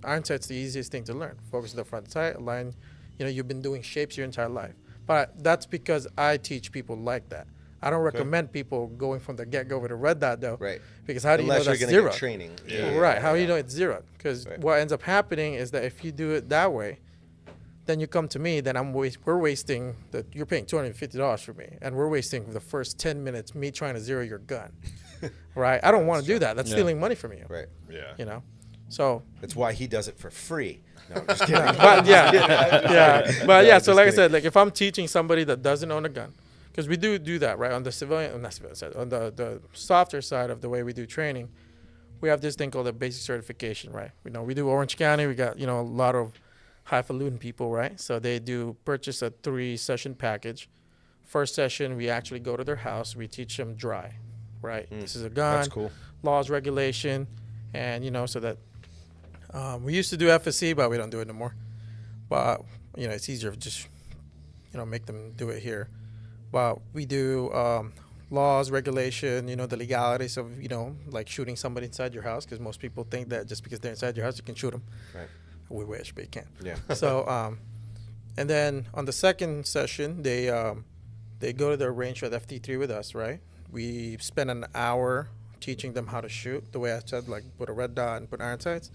the easiest thing to learn. Focus on the front sight, align. You've been doing shapes your entire life. But that's because I teach people like that. I don't recommend people going from the get-go with a red dot, though. Right. Because how do you know Unless that's you're gonna zero? get training. Right. How do you know it's zero? Because Right. what ends up happening is that if you do it that way, then you come to me, then we're wasting you're paying $250 for me, and we're wasting the first 10 minutes me trying to zero your gun. Right? I don't want to do that. That's stealing money from you. Right. Yeah. You know? So That's why he does it for free. No, I'm just kidding. but but yeah. So just like I kidding. said, like if I'm teaching somebody that doesn't own a gun, because we do that, right? On the civilian, not civilian side, on the softer side of the way we do training, we have this thing called a basic certification, right? We do Orange County. We got a lot of highfalutin people, right? So they do purchase a 3-session package. First session, we actually go to their house. We teach them dry, right? This is a gun. That's cool. Laws, regulation, and so that we used to do FSC, but we don't do it anymore. But it's easier to just make them do it here. But we do laws, regulation, the legalities of like shooting somebody inside your house, because most people think that just because they're inside your house you can shoot them. Right. We wish, but you can't. Yeah. So and then on the second session they go to their range at FT3 with us, right? We spend an hour teaching them how to shoot the way I said, like put a red dot and put iron sights.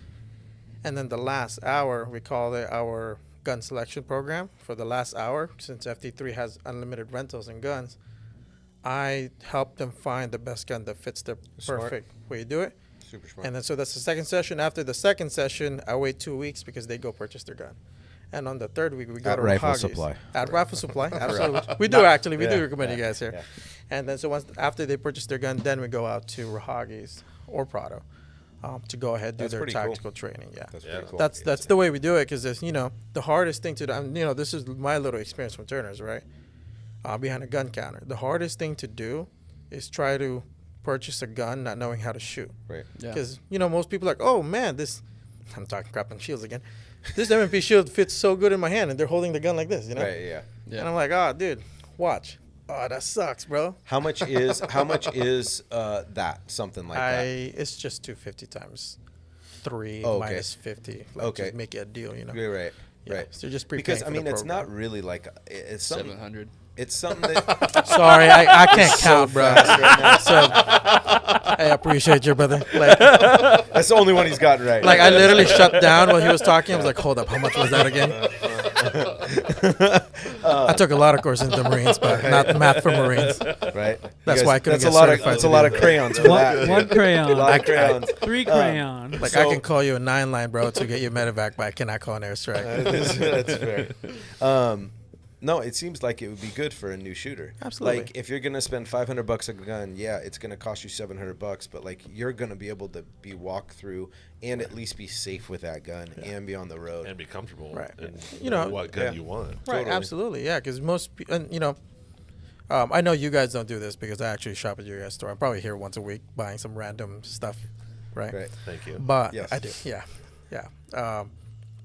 And then the last hour, we call it our gun selection program. For the last hour, since FT3 has unlimited rentals and guns, I help them find the best gun that fits their Smart. perfect way to do it. Super smart. And then so that's the second session. After the second session, I wait 2 weeks because they go purchase their gun. And on the third week, we go At to Rifle Rahagi's. Supply. At Rifle Supply, absolutely. We do actually. We Yeah, do recommend yeah, you guys here. yeah. And then so after they purchase their gun, then we go out to Rahagi's or Prado to go ahead and do That's their pretty cool. tactical training. Yeah. That's Yeah. pretty cool. That's the way we do it, because the hardest thing to do. This is my little experience from Turner's, right? Behind a gun counter, the hardest thing to do is try to purchase a gun not knowing how to shoot. Right. Yeah. Because most people are like, oh man, I'm talking crap on shields again. This M&P shield fits so good in my hand, and they're holding the gun like this, Right. Yeah. And I'm like, oh, dude, watch. Oh, that sucks, bro. How much is that something like that? It's just 250 times 3 Oh, okay. minus 50. Like, Okay. just make it a deal, Yeah, right. Yeah, Right. so just prepaying Because for the it's program. not really like it's something. 700. It's something that Sorry, I can't count, so bro. fast right now. So I appreciate you, brother. Like That's the only one he's gotten right. I literally shut down while he was talking. I was like, hold up, how much was that again? I took a lot of courses in the Marines, but not math for Marines. Right. That's You why I couldn't That's get a lot of certified that's to a lot do of that. crayons for that. One A lot crayon, of crayons. 3 crayons. Like So- I can call you a 9-line, bro, to get you medevac, but I cannot call an airstrike. That's fair. No, it seems like it would be good for a new shooter. Absolutely. Like if you're gonna spend $500 a gun, yeah, it's gonna cost you $700, but like you're gonna be able to be walk through and at least be safe with that gun and be on the road. And be comfortable. Right. And You know, what gun yeah. you want. Right, Totally. absolutely, yeah. Because most, and I know you guys don't do this because I actually shop at your guys' store. I'm probably here once a week buying some random stuff, right? Right. Thank you. But Yes. I do, yeah.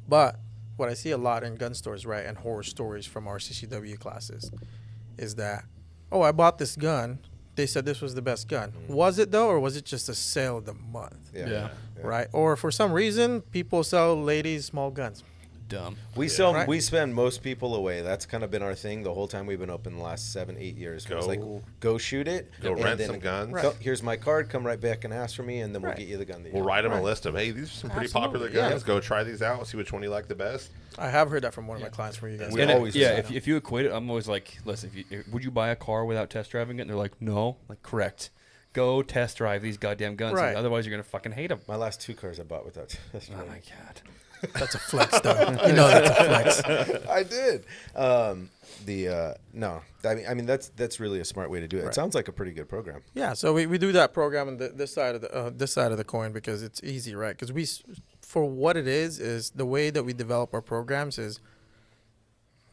But what I see a lot in gun stores, right, and horror stories from our CCW classes, is that, oh, I bought this gun. They said this was the best gun. Was it though, or was it just a sale of the month, Yeah. Yeah. right? Or for some reason, people sell ladies small guns. Dumb. We sell. Right. We spend most people away. That's kind of been our thing the whole time we've been open the last 7-8 years. It was like, go shoot it. Go and rent then some guns. Right. Here's my card. Come right back and ask for me, and then we'll Right. get you the gun that you We'll want. write them Right. a list of, hey, these are some pretty popular Absolutely, yeah. guns. Go try these out. See which one you like the best. I have heard that from one of my clients from you guys. We And always yeah, decide. if you equate it, I'm always like, listen, would you buy a car without test driving it? And they're like, no. Like, correct. Go test drive these goddamn guns. Right. Otherwise, you're gonna fucking hate them. My last 2 cars I bought without test Oh driving. my god. That's a flex, though. That's a flex. I did. No, I mean that's really a smart way to do it. It Right. sounds like a pretty good program. Yeah, so we do that program on this side of the coin because it's easy, right? Because for what it is the way that we develop our programs is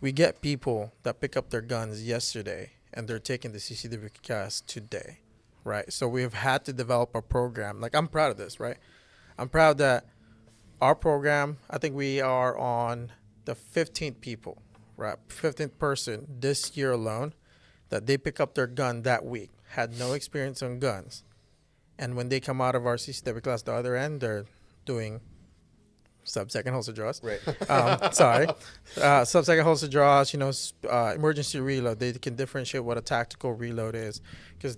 we get people that pick up their guns yesterday and they're taking the CCW class today, right? So we have had to develop a program. Like I'm proud of this, right? I'm proud that our program, I think we are on the 15th people, right? 15th person this year alone that they pick up their gun that week, had no experience on guns. And when they come out of our CCW class, the other end, they're doing sub-second holster draws. Right. Sorry. Sub-second holster draws, emergency reload. They can differentiate what a tactical reload is. Because,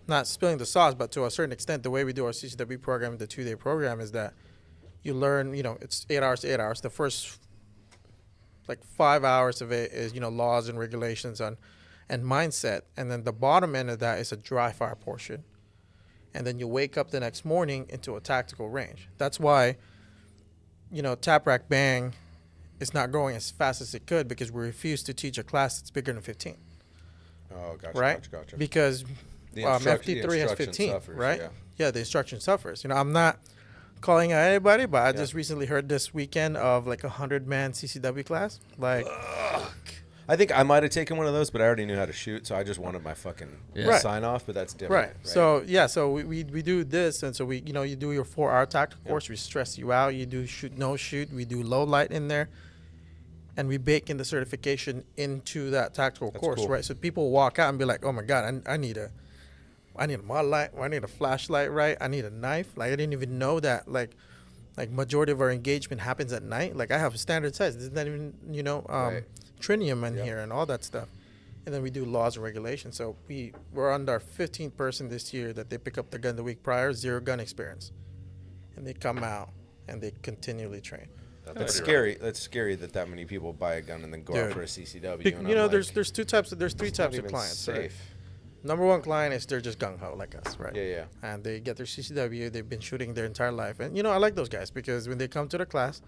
not spilling the sauce, but to a certain extent, the way we do our CCW program, the 2-day program, is that you learn, it's 8 hours to 8 hours. The first, 5 hours of it is, laws and regulations and mindset. And then the bottom end of that is a dry fire portion. And then you wake up the next morning into a tactical range. That's why, tap rack bang is not growing as fast as it could, because we refuse to teach a class that's bigger than 15. Oh, gotcha. Right? Gotcha. Because The FT3 has instruction 15, suffers, right? yeah. Yeah, the instruction suffers. I'm not calling out anybody, but I Yeah. just recently heard this weekend of 100-man CCW class. I think I might have taken one of those, but I already knew how to shoot, so I just wanted my fucking Right. sign off. But that's different, Right. So we do this, and so you do your 4-hour tactical course. We stress you out. You do shoot, no shoot. We do low light in there, and we bake in the certification into that tactical That's course, cool. right? So people walk out and be like, "Oh my God, I need a mod light. Or I need a flashlight, right? I need a knife." I didn't even know that. Majority of our engagement happens at night. I have a standard size. There's not even Right. trinium in Yep. here and all that stuff. And then we do laws and regulations. So we're on our 15th person this year that they pick up the gun the week prior, 0 gun experience. And they come out and they continually train. That's pretty scary. That's scary that many people buy a gun and then go out Dude. for a CCW. Be- and you know, I'm there's like, there's 3 types of it's not even clients. Right? safe. Number one client is they're just gung ho like us, right? Yeah. And they get their CCW. They've been shooting their entire life, and I like those guys because when they come to the class,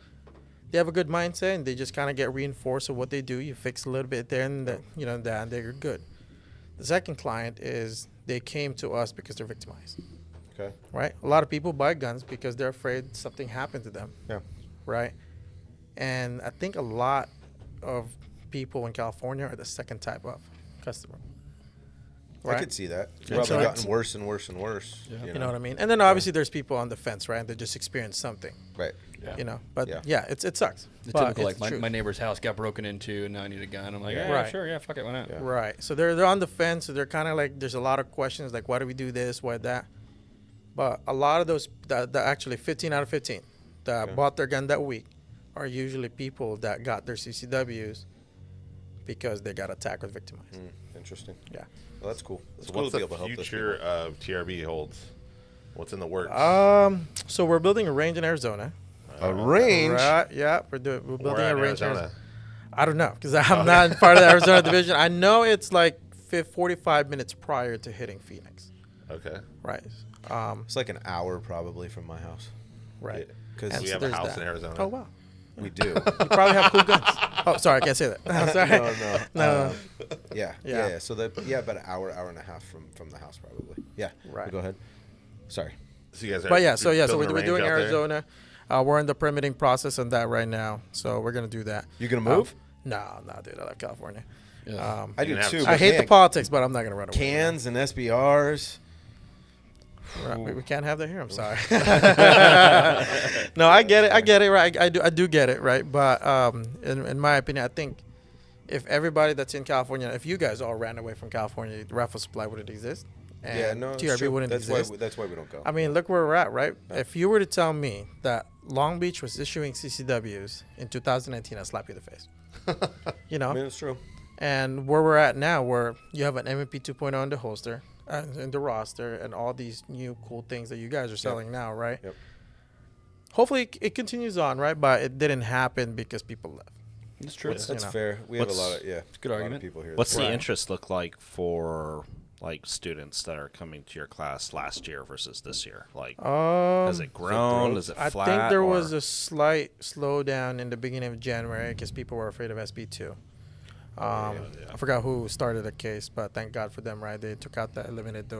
they have a good mindset and they just kind of get reinforced of what they do. You fix a little bit there and that they're good. The second client is they came to us because they're victimized. Okay. Right? A lot of people buy guns because they're afraid something happened to them. Yeah. Right? And I think a lot of people in California are the second type of customer. I could see that. It's Yeah. probably So gotten worse and worse and worse. You know what I mean? And then obviously there's people on the fence, right? They just experienced something. Right. But Yeah. it sucks. The But typical, it's the truth. my neighbor's house got broken into and now I need a gun. I'm like, Yeah. yeah, Right. sure, yeah, fuck it, why not? Yeah. Right. So they're on the fence. So they're kind of there's a lot of questions why do we do this, why that? But a lot of those, that actually 15 out of 15 that Okay. bought their gun that week are usually people that got their CCWs because they got attacked or victimized. Interesting. Yeah. Well, that's cool. It's So cool what's to be the able to help those future people. of TRB holds? What's in the works? So we're building a range in Arizona. A range. Right. Yeah. We're building Where a at in range in Arizona? Arizona. I don't know because I'm not part of the Arizona division. I know it's 45 minutes prior to hitting Phoenix. Okay. Right. It's like an hour probably from my house. Right. Because And We so have a there's house that. in Arizona. Oh wow. we do. You probably have cool guns. Oh, sorry, I can't say that. I'm sorry. No. No. Yeah. Yeah. Yeah. So about an hour and a half from the house probably. Yeah. Right. Go ahead. Sorry. So you guys are But yeah, so building a we're range doing out there? Arizona. We're in the permitting process on that right now, so we're gonna do that. You gonna move? No, dude, I love California. Yeah. I do You can have too. some- I but hate the man, politics, but I'm not gonna run away. cans and SBRs. Right, we can't have that here. I'm sorry. No, I get it. Right, I do get it. Right, but in my opinion, I think if everybody that's in California, if you guys all ran away from California, Rifle Supply wouldn't exist. And Yeah. No. it's TRB true. wouldn't that's exist. That's why we don't go. I mean, look where we're at, right? If you were to tell me that Long Beach was issuing CCWs in 2019, I'd slap you in the face. You know? I mean, it's true. And where we're at now, where you have an M&P 2.0 in the holster, in the roster, and all these new cool things that you guys are selling now, right? Yep. Hopefully it continues on, right? But it didn't happen because people left. It's true. What's- That's you know. fair. We have a What's- lot of good a lot of argument. people here. What's the Right. interest look like for students that are coming to your class last year versus this year? Has it grown? Is it I flat? think there or- was a slight slowdown in the beginning of January because people were afraid of SB2. I forgot who started the case, but thank God for them, right? They took out that, eliminated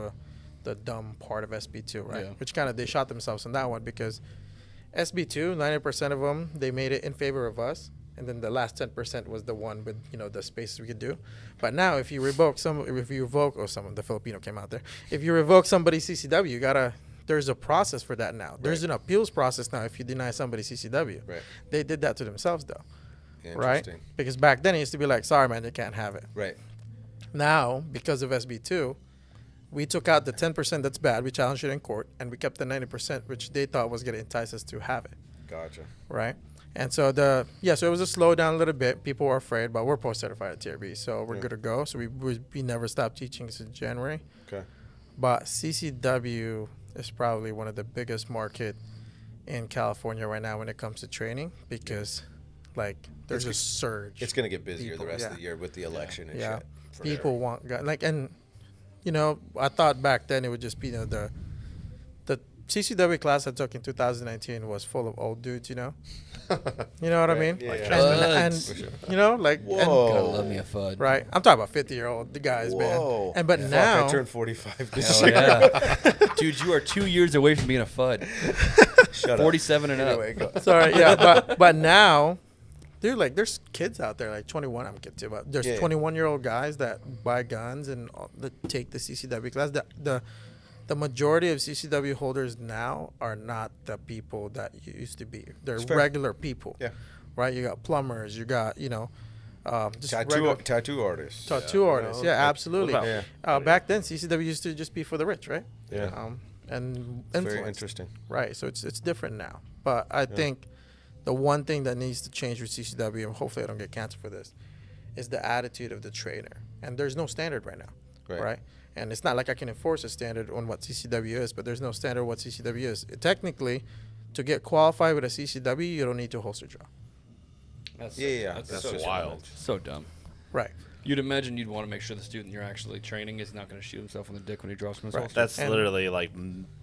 the dumb part of SB2, right? Yeah. Which kind of, they shot themselves on that one because SB2, 90% of them, they made it in favor of us. And then the last 10% was the one with, the spaces we could do. But now if you revoke the Filipino came out there. If you revoke somebody's CCW, there's a process for that now. There's an appeals process now if you deny somebody CCW. Right. They did that to themselves though, right? Interesting. Because back then it used to be like, sorry man, you can't have it. Right. Now, because of SB2, we took out the 10% that's bad, we challenged it in court, and we kept the 90%, which they thought was going to entice us to have it. Gotcha. right? And so so it was a slowdown a little bit. People were afraid, but we're post certified at TRB, so we're good to go. So we never stopped teaching since January. Okay. But CCW is probably one of the biggest market in California right now when it comes to training because, like, there's a surge. It's going to get busier People, the rest yeah. of the year with the election and Yeah, shit. for people want like, and I thought back then it would just be the CCW class I took in 2019 was full of old dudes. You know what I mean? Yeah, Like yeah. And For sure. like Gotta Whoa. love me a FUD. right. I'm talking about 50-year-old guys, Whoa. man. But Fuck, now I turned 45 this Hell year. yeah. Dude, you are 2 years away from being a FUD. Shut up. 47 and Anyway, up. go. sorry, yeah, but now, dude, like there's kids out there like 21. I'm getting to, but there's Yeah. 21-year-old guys that buy guns and that take the CCW class. The majority of CCW holders now are not the people that used to be. They're It's fair. regular people. Yeah. Right. You got plumbers. You got just regular Tattoo artists. tattoo artists. You know, Yeah, like, absolutely. what about- Back then, CCW used to just be for the rich, right? Yeah. And It's very influence. interesting. Right. So it's different now. But I think the one thing that needs to change with CCW, and hopefully I don't get canceled for this, is the attitude of the trainer. And there's no standard right now. Right. And it's not like I can enforce a standard on what CCW is, but there's no standard what CCW is. Technically, to get qualified with a CCW, you don't need to holster draw. That's Yeah. That's That's so wild. So dumb. Right. You'd imagine you'd want to make sure the student you're actually training is not going to shoot himself in the dick when he drops from his holster. That's And- literally like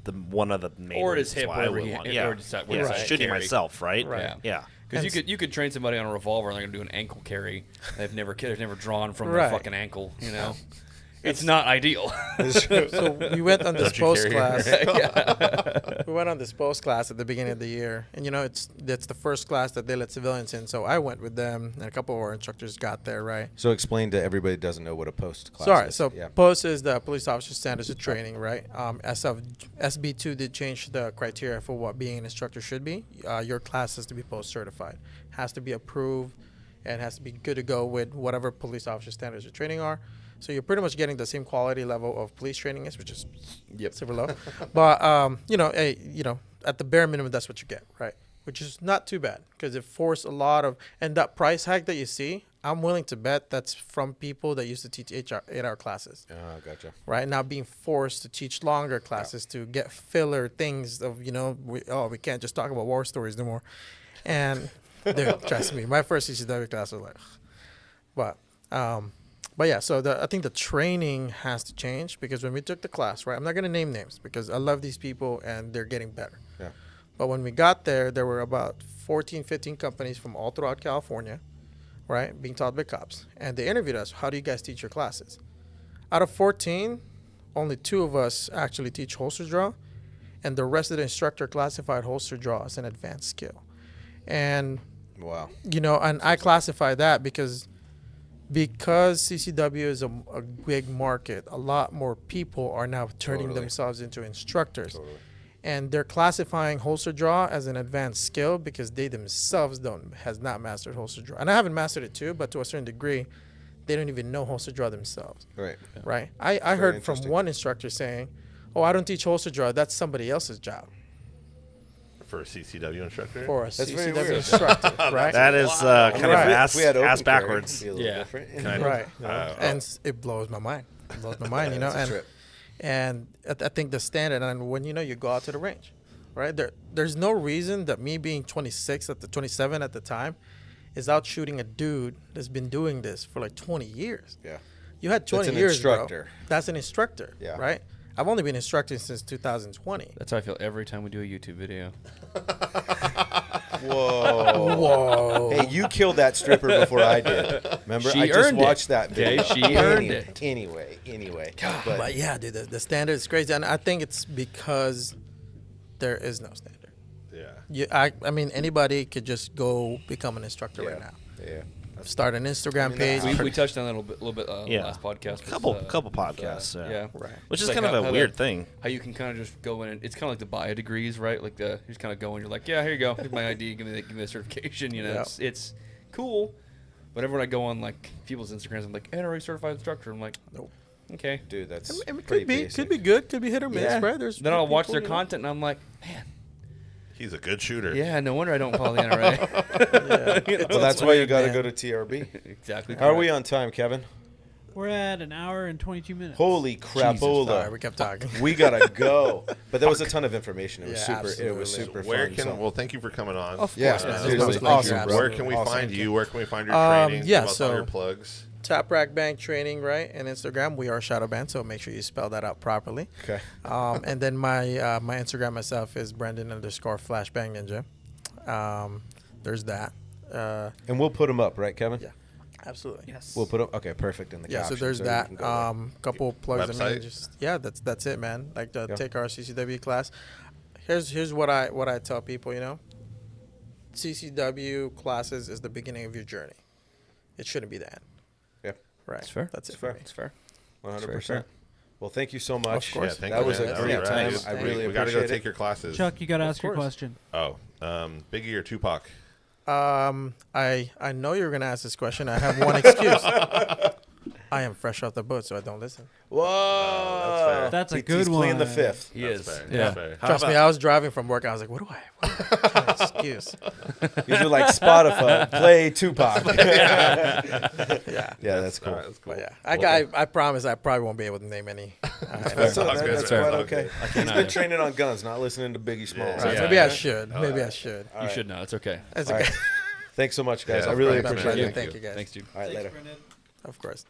the one of the main Or his reasons hip, why I wherever would he- want. or Yeah, just that- yeah. wherever he Shooting carry. myself, right? Right. Yeah. Yeah. Because And you could train somebody on a revolver and they're going to do an ankle carry. They've never drawn from Right. their fucking ankle. It's not ideal. So we went on this Don't you post carry class. Yeah. We went on this post class at the beginning of the year, and that's the first class that they let civilians in. So I went with them, and a couple of our instructors got there, right? So explain to everybody who doesn't know what a post class Sorry, is. so yeah. post is the police officer standards of training, right? SB2 did change the criteria for what being an instructor should be. Your class has to be post certified, has to be approved, and has to be good to go with whatever police officer standards of training are. So you're pretty much getting the same quality level of police training is, which is super low. But at the bare minimum, that's what you get, right? Which is not too bad because it forced a lot of, and that price hike that you see, I'm willing to bet that's from people that used to teach 8-hour classes, Gotcha. right? Now being forced to teach longer classes to get filler things of, we can't just talk about war stories no more. And dude, trust me, my first CCW class was like, but yeah, so I think the training has to change because when we took the class, right, I'm not going to name names because I love these people and they're getting better. Yeah. But when we got there were about 14, 15 companies from all throughout California, right, being taught by cops. And they interviewed us, how do you guys teach your classes? Out of 14, only 2 of us actually teach holster draw, and the rest of the instructor classified holster draw as an advanced skill. And, Wow. and I classify that because CCW is a big market, a lot more people are now turning Totally. themselves into instructors. Totally. And they're classifying holster draw as an advanced skill because they themselves has not mastered holster draw. And I haven't mastered it too, but to a certain degree, they don't even know holster draw themselves. Right. Right? I Very heard from interesting. one instructor saying, "Oh, I don't teach holster draw. That's somebody else's job For a CCW instructor? for a That's very CCW weird. instructor." Right? That is kind of Right. ass, If we had open ass carry, backwards. it'd be a little Yeah. different. Right. Uh, And it blows my mind. It blows my mind, That's a and trip. and I think the standard, and when you go out to the range, right? There's no reason that me being 27 at the time, is out shooting a dude that's been doing this for like 20 years. Yeah. You had 20 an years, instructor. bro. That's an instructor, Yeah. right? I've only been instructing since 2020. That's how I feel every time we do a YouTube video. Whoa. Whoa. Hey, you killed that stripper before I did. Remember? She I just earned it. watched that video. Okay, she earned it. Anyway. But yeah, dude, the standard is crazy, and I think it's because there is no standard. Yeah. I mean, anybody could just go become an instructor right now. Yeah. Start an Instagram page. We touched on that a little bit Yeah. last podcast. Couple podcasts. Yeah. Right. Which It's is like kind of how a weird thing. How you can kind of just go in and it's kind of like the bio degrees, right? Like you just kind of go and you're like, yeah, here you go. Here's my ID. Give me the certification. Yeah. It's cool. But every when I go on like people's Instagrams, I'm like, NRA certified instructor. I'm like, Nope. okay. Dude, that's I mean, pretty could be basic. good, could be hit or miss, right? There's Then I'll watch people, their content and I'm like, man, He's a good shooter. Yeah, no wonder I don't follow the NRA. Well, that's why you got to go to TRB. Exactly. How are we on time, Kevin? We're at an hour and 22 minutes. Holy crapola! Sorry, we kept talking. We gotta go. But there was a ton of information. It was Yeah, super. It was absolutely. super Where fun. can? so- Well, thank you for coming on. Of Yeah, course, man. It's seriously, my pleasure, awesome, bro. absolutely. Where can we find you? Where can we find your training? yeah, Give us all so- your plugs. Tap Rack Bank Training, right? And Instagram, we are Shadow Band, so make sure you spell that out properly. Okay. And then my my Instagram myself is Brendon_Flashbang Ninja. There's that. And we'll put them up, right, Kevin? Yeah. Absolutely. Yes. We'll put them. Okay, perfect. In the Yeah, so caption, there's we that. can go there. Couple plugs. I mean, Website? just that's it, man. Like Yeah. take our CCW class. Here's what I tell people. You know, CCW classes is the beginning of your journey. It shouldn't be the end. Yeah. Right. It's fair. That's it It's for fair. me. It's fair. 100%. Well, thank you so much. Of course. Yeah, thank That you, was man. a That great was time. nice. I really we got to appreciate go take it. your classes. Chuck, you got to ask your course. question. Oh, Biggie or Tupac? I know you're gonna ask this question. I have one excuse. I am fresh off the boat, so I don't listen. Whoa, That's a He's good playing the one. fifth. He That's is. fair. Yeah. That's fair. Trust me, I was driving from work. I was like, what kind of excuse? These are like Spotify. Play Tupac. Yeah. Yeah, that's cool. All right, that's cool. But yeah, Well, I promise I probably won't be able to name any. That's, Sounds that's, good. that's Fair. quite Okay. okay. He's been training on guns, not listening to Biggie Smalls. Yeah. Maybe I should. Maybe I should. You should know. It's okay. That's All okay. right. Thanks so much, guys. Yeah, I really thanks, man. appreciate it. Thank you, guys. Thanks, dude. All right, later. Of course.